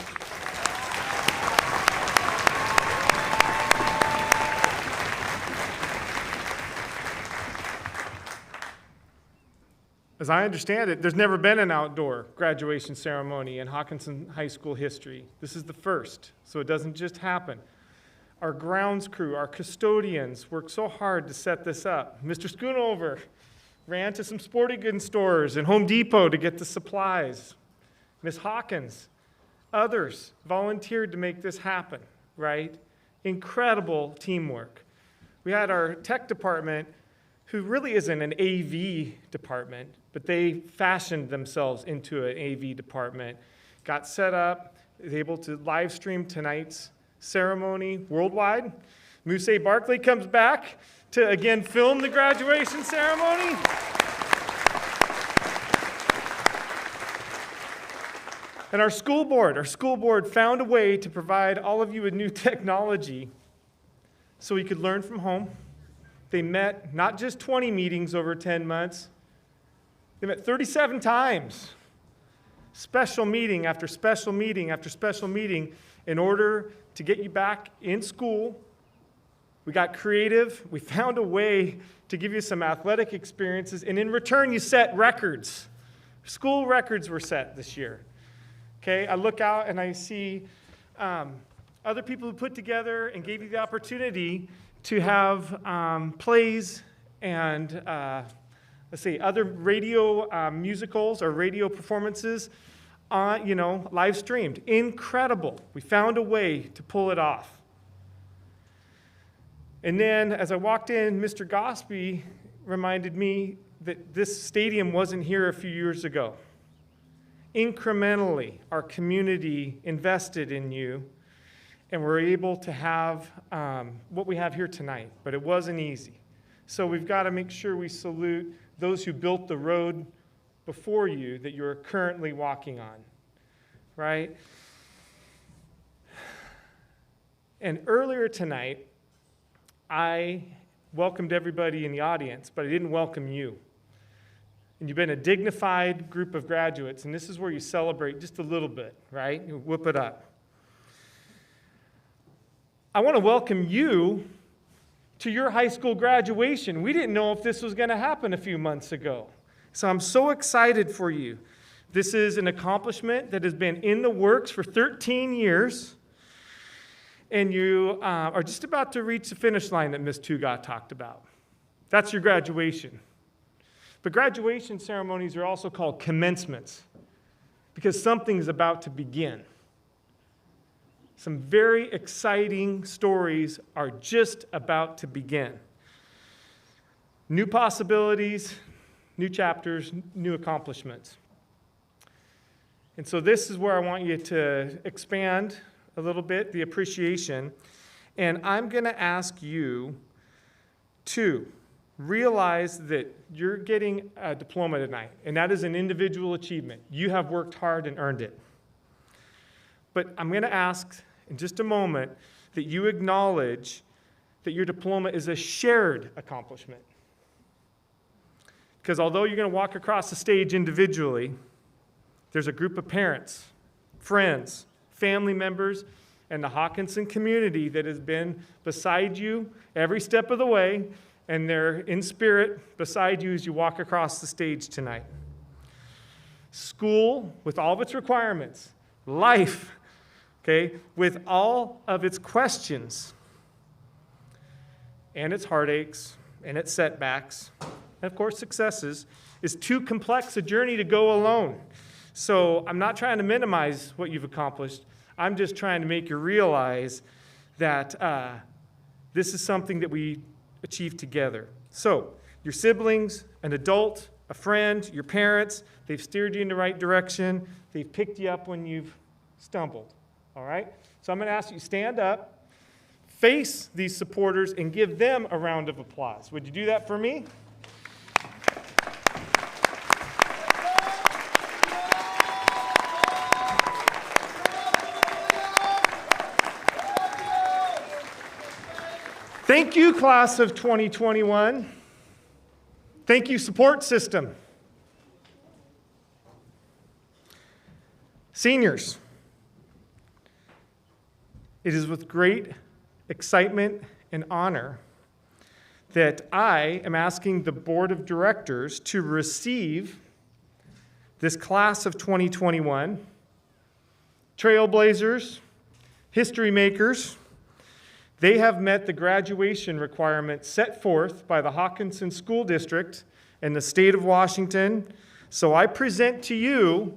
As I understand it, there's never been an outdoor graduation ceremony in Hockinson High School history. This is the first, so it doesn't just happen. Our grounds crew, our custodians worked so hard to set this up. Mr. Schoonover ran to some sporting goods stores and Home Depot to get the supplies. Miss Hawkins, others volunteered to make this happen, right? Incredible teamwork. We had our tech department, who really isn't an AV department, but they fashioned themselves into an AV department, got set up, was able to live stream tonight's ceremony worldwide. Mousse Barkley comes back to again film the graduation ceremony. And our school board found a way to provide all of you with new technology so we could learn from home. They met not just 20 meetings over 10 months, they met 37 times. Special meeting after special meeting after special meeting in order to get you back in school. We got creative. We found a way to give you some athletic experiences, and in return, you set records. School records were set this year. Okay, I look out and I see other people who put together and gave you the opportunity to have plays and, other radio musicals or radio performances, live streamed. Incredible. We found a way to pull it off. And then as I walked in, Mr. Gosby reminded me that this stadium wasn't here a few years ago. Incrementally, our community invested in you, and we're able to have what we have here tonight, but it wasn't easy. So we've got to make sure we salute those who built the road before you that you're currently walking on, right? And earlier tonight, I welcomed everybody in the audience, but I didn't welcome you. And you've been a dignified group of graduates, and this is where you celebrate just a little bit, right? You whoop it up. I want to welcome you to your high school graduation. We didn't know if this was going to happen a few months ago. So I'm so excited for you. This is an accomplishment that has been in the works for 13 years. And you are just about to reach the finish line that Ms. Tuga talked about. That's your graduation. But graduation ceremonies are also called commencements because something is about to begin. Some very exciting stories are just about to begin. New possibilities, new chapters, new accomplishments. And so this is where I want you to expand a little bit, the appreciation. And I'm going to ask you to realize that you're getting a diploma tonight, and that is an individual achievement. You have worked hard and earned it. But I'm going to ask in just a moment that you acknowledge that your diploma is a shared accomplishment. Because although you're going to walk across the stage individually, there's a group of parents, friends, family members, and the Hockinson community that has been beside you every step of the way and they're in spirit beside you as you walk across the stage tonight. School, with all of its requirements, life, okay, with all of its questions, and its heartaches, and its setbacks, and of course successes, is too complex a journey to go alone. So I'm not trying to minimize what you've accomplished. I'm just trying to make you realize that this is something that we achieve together. So your siblings, an adult, a friend, your parents, they've steered you in the right direction. They've picked you up when you've stumbled, all right? So I'm going to ask you to stand up, face these supporters, and give them a round of applause. Would you do that for me? Thank you, class of 2021. Thank you, support system. Seniors, it is with great excitement and honor that I am asking the Board of Directors to receive this class of 2021, trailblazers, history makers. They have met the graduation requirements set forth by the Hockinson School District and the state of Washington. So I present to you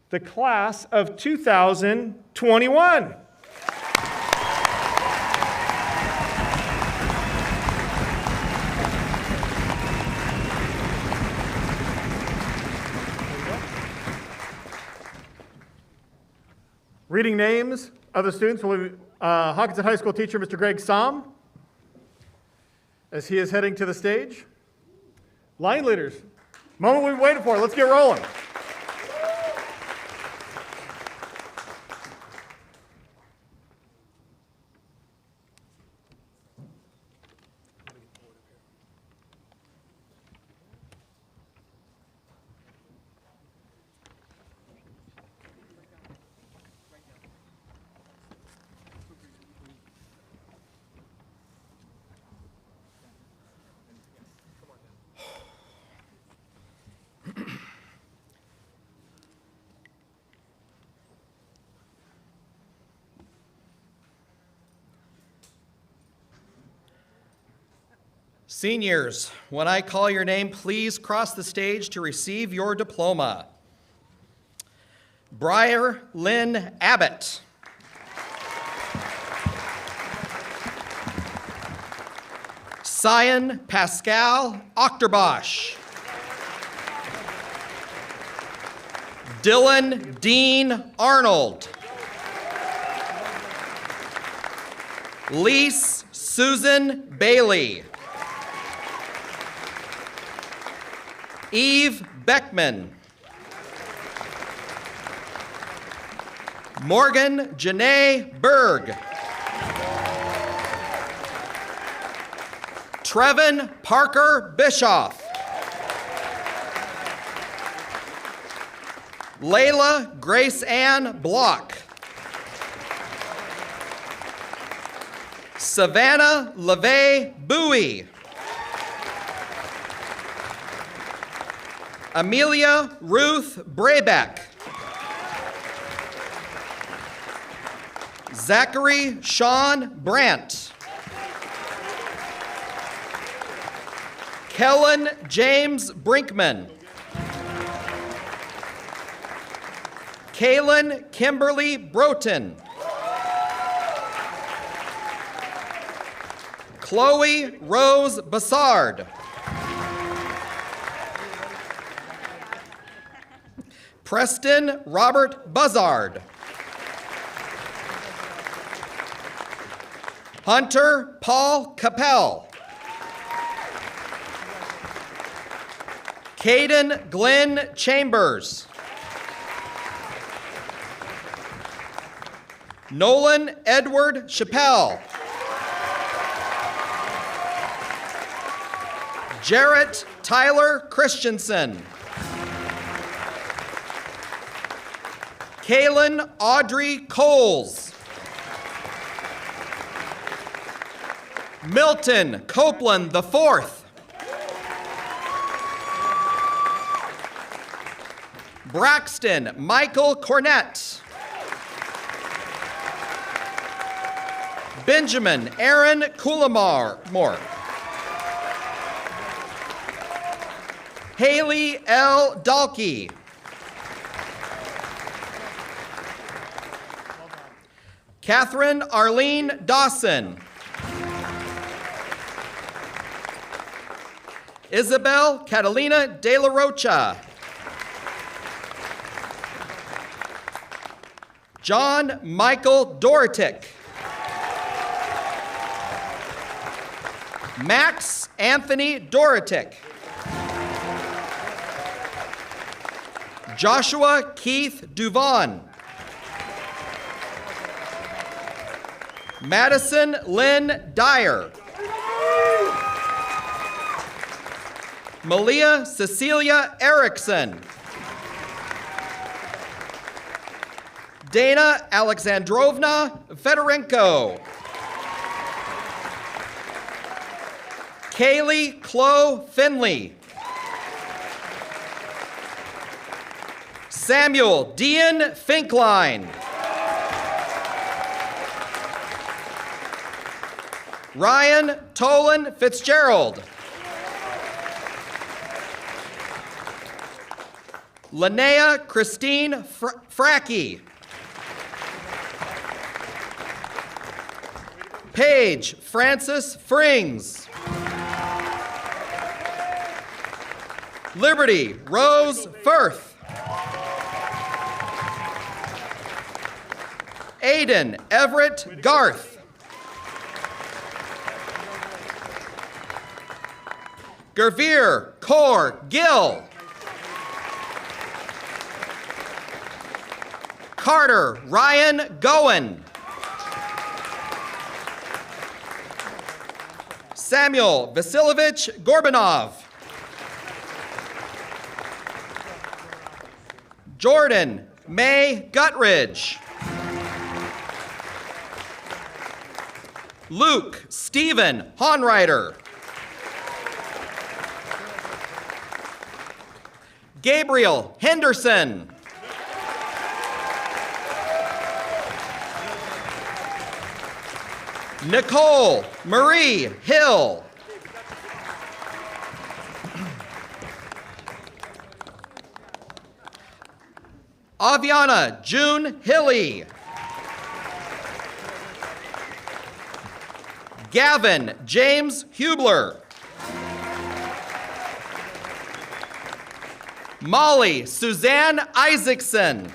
the class of 2021. Reading names of the students will be Hockinson High School teacher, Mr. Greg Somm, as he is heading to the stage. Line leaders, moment we've been waiting for. Let's get rolling. Seniors, when I call your name, please cross the stage to receive your diploma. Briar Lynn Abbott. Cyan Pascal Ochterbosch. Dylan Dean Arnold. Lise Susan Bailey. Eve Beckman. Morgan Janae Berg. Trevin Parker Bischoff. Layla Grace Ann Block. Savannah LeVay Bowie. Amelia Ruth Brabeck. Zachary Sean Brandt. Kellen James Brinkman. Kaylin Kimberly Broughton. Chloe Rose Bassard. Preston Robert Buzzard. Hunter Paul Capel. Caden Glenn Chambers. Nolan Edward Chappelle. Jarrett Tyler Christensen. Kaylin Audrey Coles. Milton Copeland IV. Braxton Michael Cornett. Benjamin Aaron Coulamore. Haley L. Dalkey. Catherine Arlene Dawson. Isabel Catalina De La Rocha. John Michael Dorotic. Max Anthony Dorotic. Joshua Keith Duvon. Madison Lynn Dyer. Malia Cecilia Erickson. Dana Alexandrovna Fedorenko. Kaylee Chloe Finley. Samuel Dean Finkline. Ryan Tolan Fitzgerald. Linnea Christine Fracky. Paige Francis Frings. Liberty Rose Firth. Aiden Everett Garth. Gervier Core Gill. Carter Ryan Goen. Samuel Vasilovich Gorbanov. Jordan May Gutridge. Luke Stephen Honreiter. Gabriel Henderson. Nicole Marie Hill. Aviana June Hilly. Gavin James Hubler. Molly Suzanne Isaacson.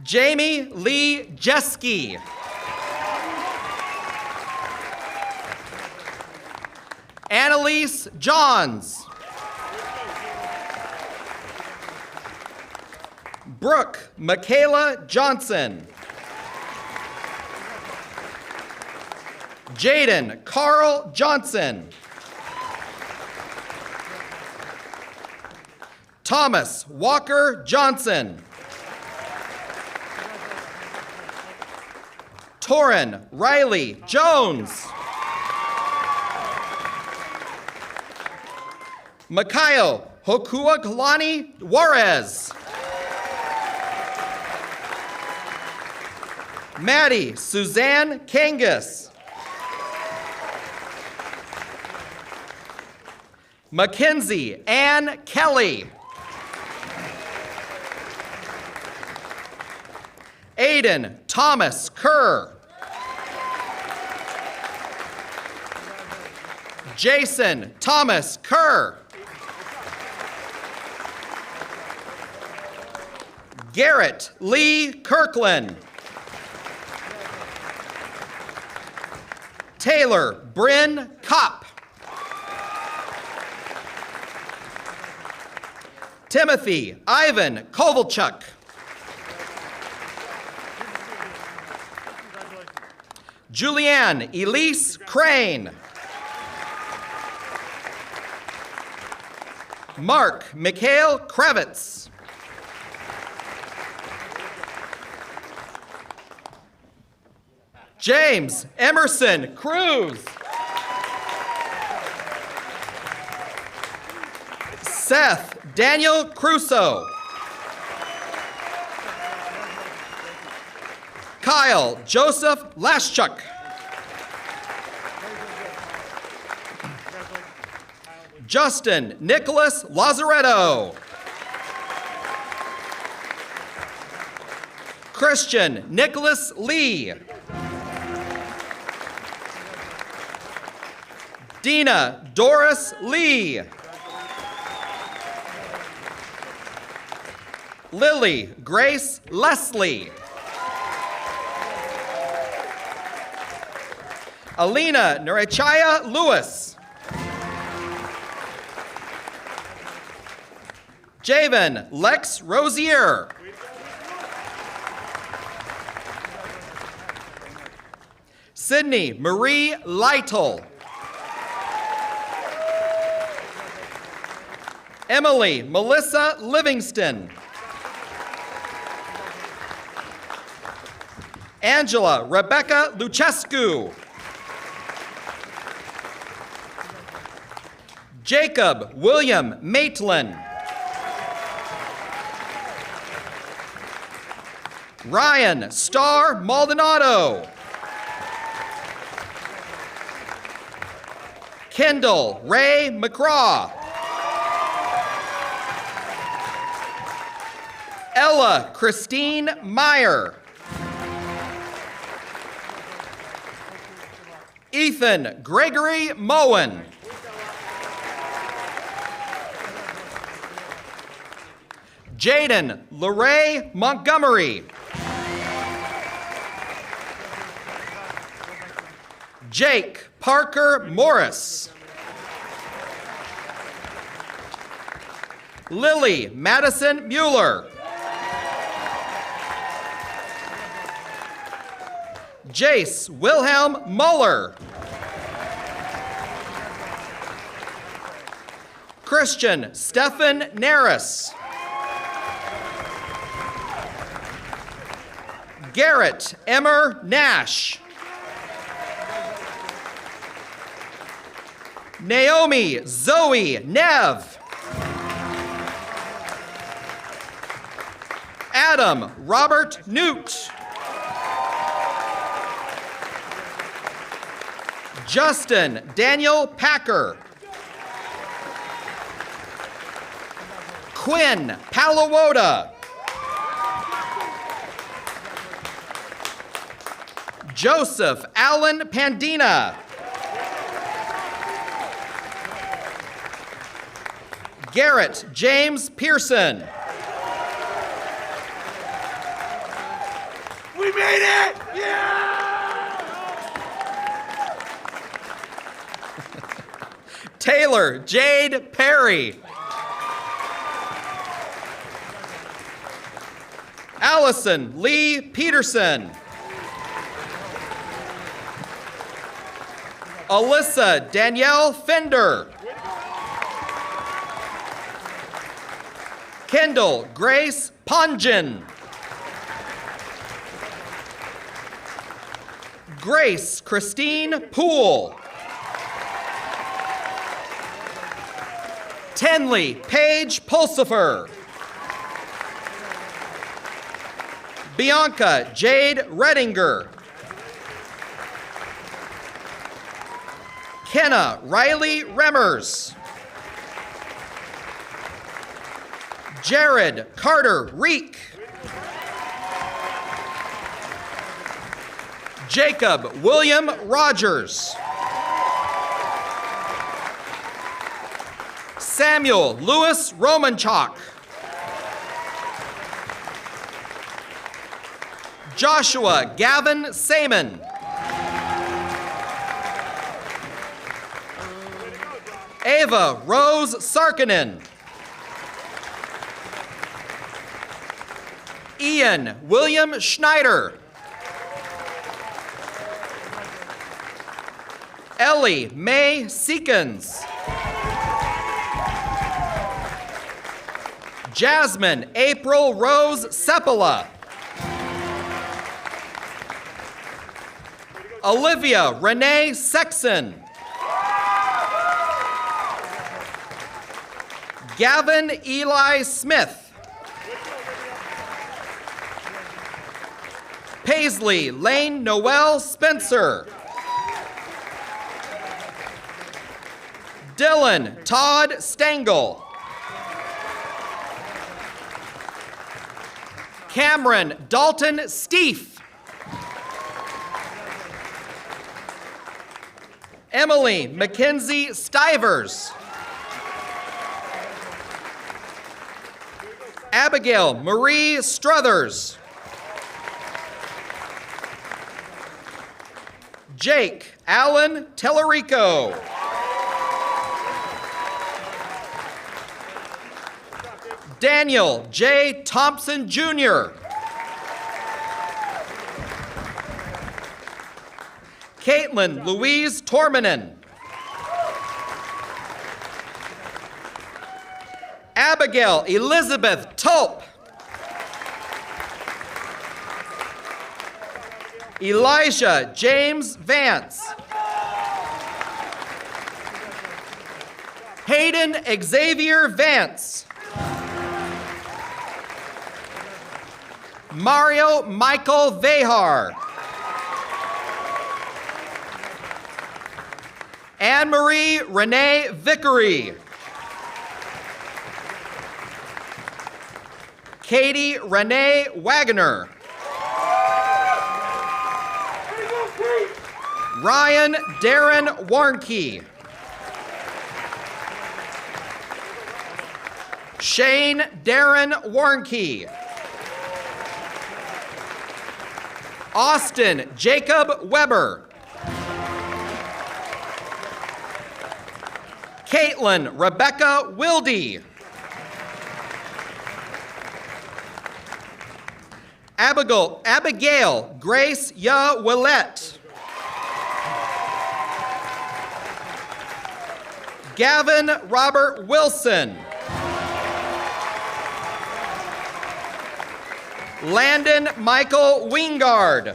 Jamie Lee Jeske. Annalise Johns. Brooke Michaela Johnson. Jaden Carl Johnson. Thomas Walker Johnson. Torin Riley Jones. Mikhail Hokuaglani Juarez. Maddie Suzanne Kangas. Mackenzie Ann Kelly. Aiden Thomas Kerr. Jason Thomas Kerr. Garrett Lee Kirkland. Taylor Bryn Kopp. Timothy Ivan Kovalchuk. Julianne Elise Crane. Mark Mikhail Kravitz. James Emerson Cruz. Seth Daniel Crusoe. Kyle Joseph Laschuk. Justin Nicholas Lazaretto. Christian Nicholas Lee. Dina Doris Lee. Lily Grace Leslie. Alina Nerechaya Lewis. Javen Lex Rosier. Sydney Marie Lytle. Emily Melissa Livingston. Angela Rebecca Lucescu. Jacob William Maitland. Ryan Starr Maldonado. Kendall Ray McCraw. Ella Christine Meyer. Ethan Gregory Moen. Jaden LeRae Montgomery. Jake Parker Morris. Lily Madison Mueller. Jace Wilhelm Muller. Christian Stephen Naris. Garrett Emmer Nash. Naomi Zoe Nev. Adam Robert Newt. Justin Daniel Packer. Quinn Palawoda. Joseph Allen Pandina. Garrett James Pearson. We made it! Yeah! Taylor Jade Perry. Allison Lee Peterson. Alyssa Danielle Fender. Kendall Grace Ponjin. Grace Christine Poole. Tenley Paige Pulsifer. Bianca Jade Redinger. Kenna Riley Remmers. Jared Carter Reek. Jacob William Rogers. Samuel Lewis Romanchuk. Joshua Gavin Saman. Ava Rose Sarkinen. Ian William Schneider. Ellie Mae Seekins. Jasmine April Rose Sepola. Olivia Renee Sexton. Gavin Eli Smith. Paisley Lane Noel Spencer. Dylan Todd Stengel. Cameron Dalton Steef. Emily Mackenzie Stivers. Abigail Marie Struthers. Jake Allen Tellerico. Daniel J. Thompson Jr. Caitlin Louise Tormanen. Abigail Elizabeth Tulp. Elijah James Vance. Hayden Xavier Vance. Mario Michael Vehar. Anne-Marie Renee Vickery. Katie Renee Wagoner. Ryan Darren Warnke. Shane Darren Warnke. Austin Jacob Weber. Caitlin Rebecca Wilde. Abigail Grace Ya Willette. Gavin Robert Wilson. Landon Michael Wingard.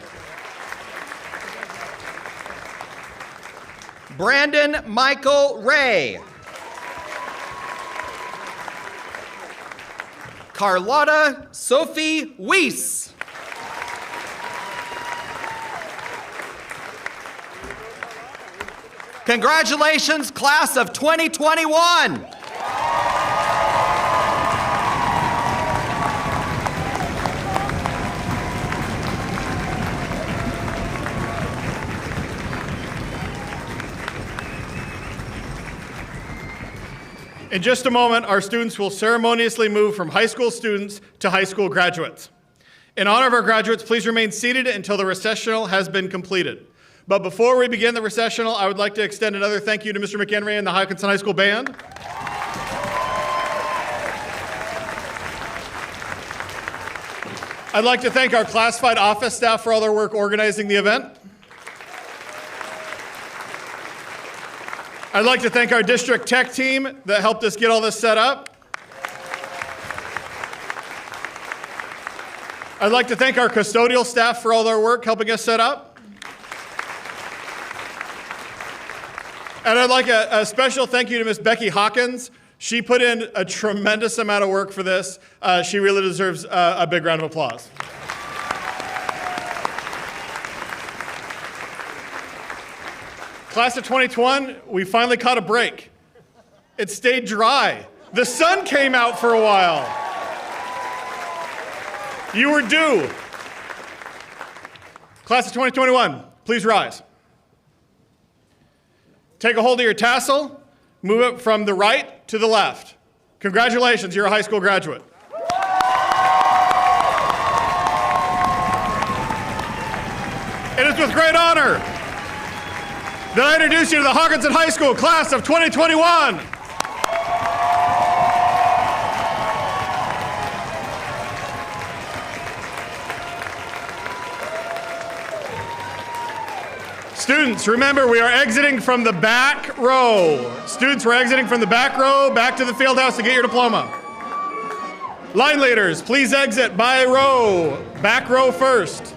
Brandon Michael Ray. Carlotta Sophie Weiss. Congratulations, class of 2021. In just a moment, our students will ceremoniously move from high school students to high school graduates. In honor of our graduates, please remain seated until the recessional has been completed. But before we begin the recessional, I would like to extend another thank you to Mr. McHenry and the Hockinson High School Band. I'd like to thank our classified office staff for all their work organizing the event. I'd like to thank our district tech team that helped us get all this set up. I'd like to thank our custodial staff for all their work helping us set up. And I'd like a special thank you to Miss Becky Hawkins. She put in a tremendous amount of work for this. She really deserves a big round of applause. Class of 2021, we finally caught a break. It stayed dry. The sun came out for a while. You were due. Class of 2021, please rise. Take a hold of your tassel, move it from the right to the left. Congratulations, you're a high school graduate. It is with great honor that I introduce you to the Hockinson High School class of 2021. Students, remember we are exiting from the back row. Students, we're exiting from the back row back to the field house to get your diploma. Line leaders, please exit by row. Back row first.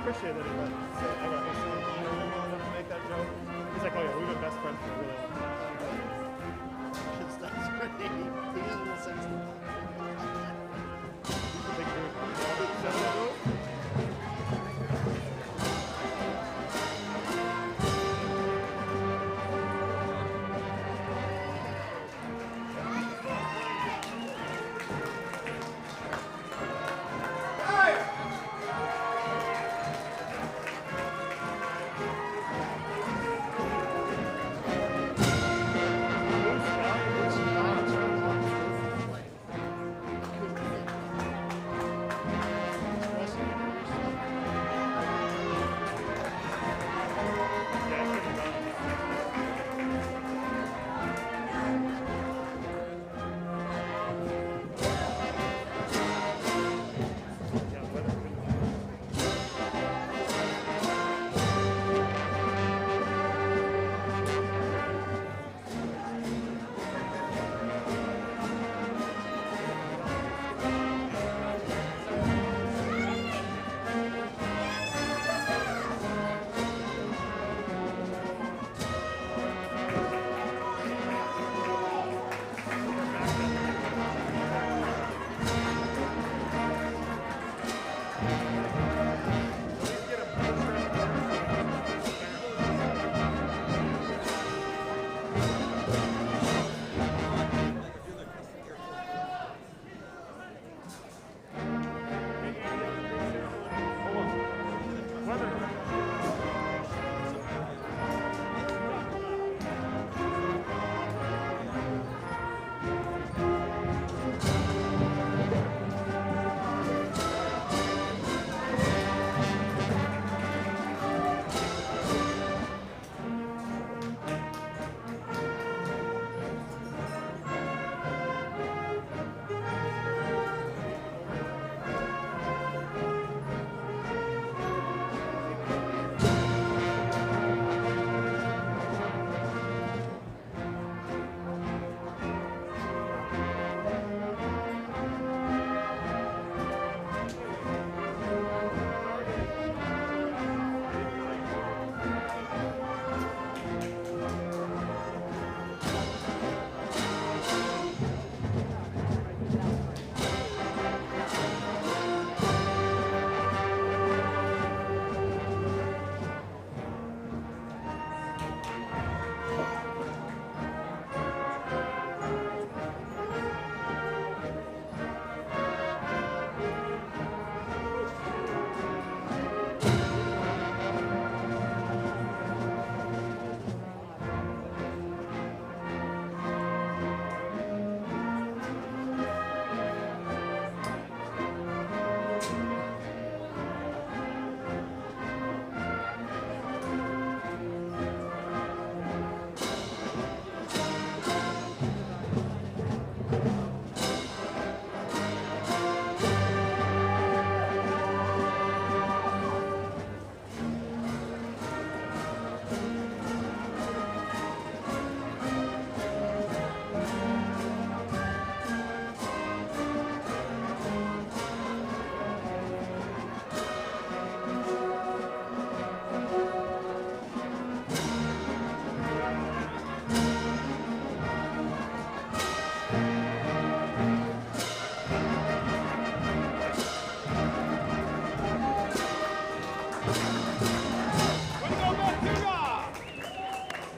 appreciate that he let say, I got his son. You know, well enough to make that joke. He's like, oh yeah, we've been best friends for a really long time. That's great. He doesn't sense that. He's a big dude. So,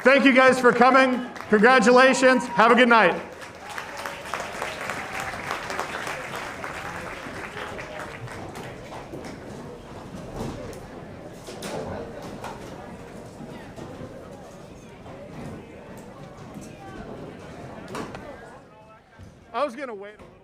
Thank you guys for coming. Congratulations. Have a good night. I was going to wait a little.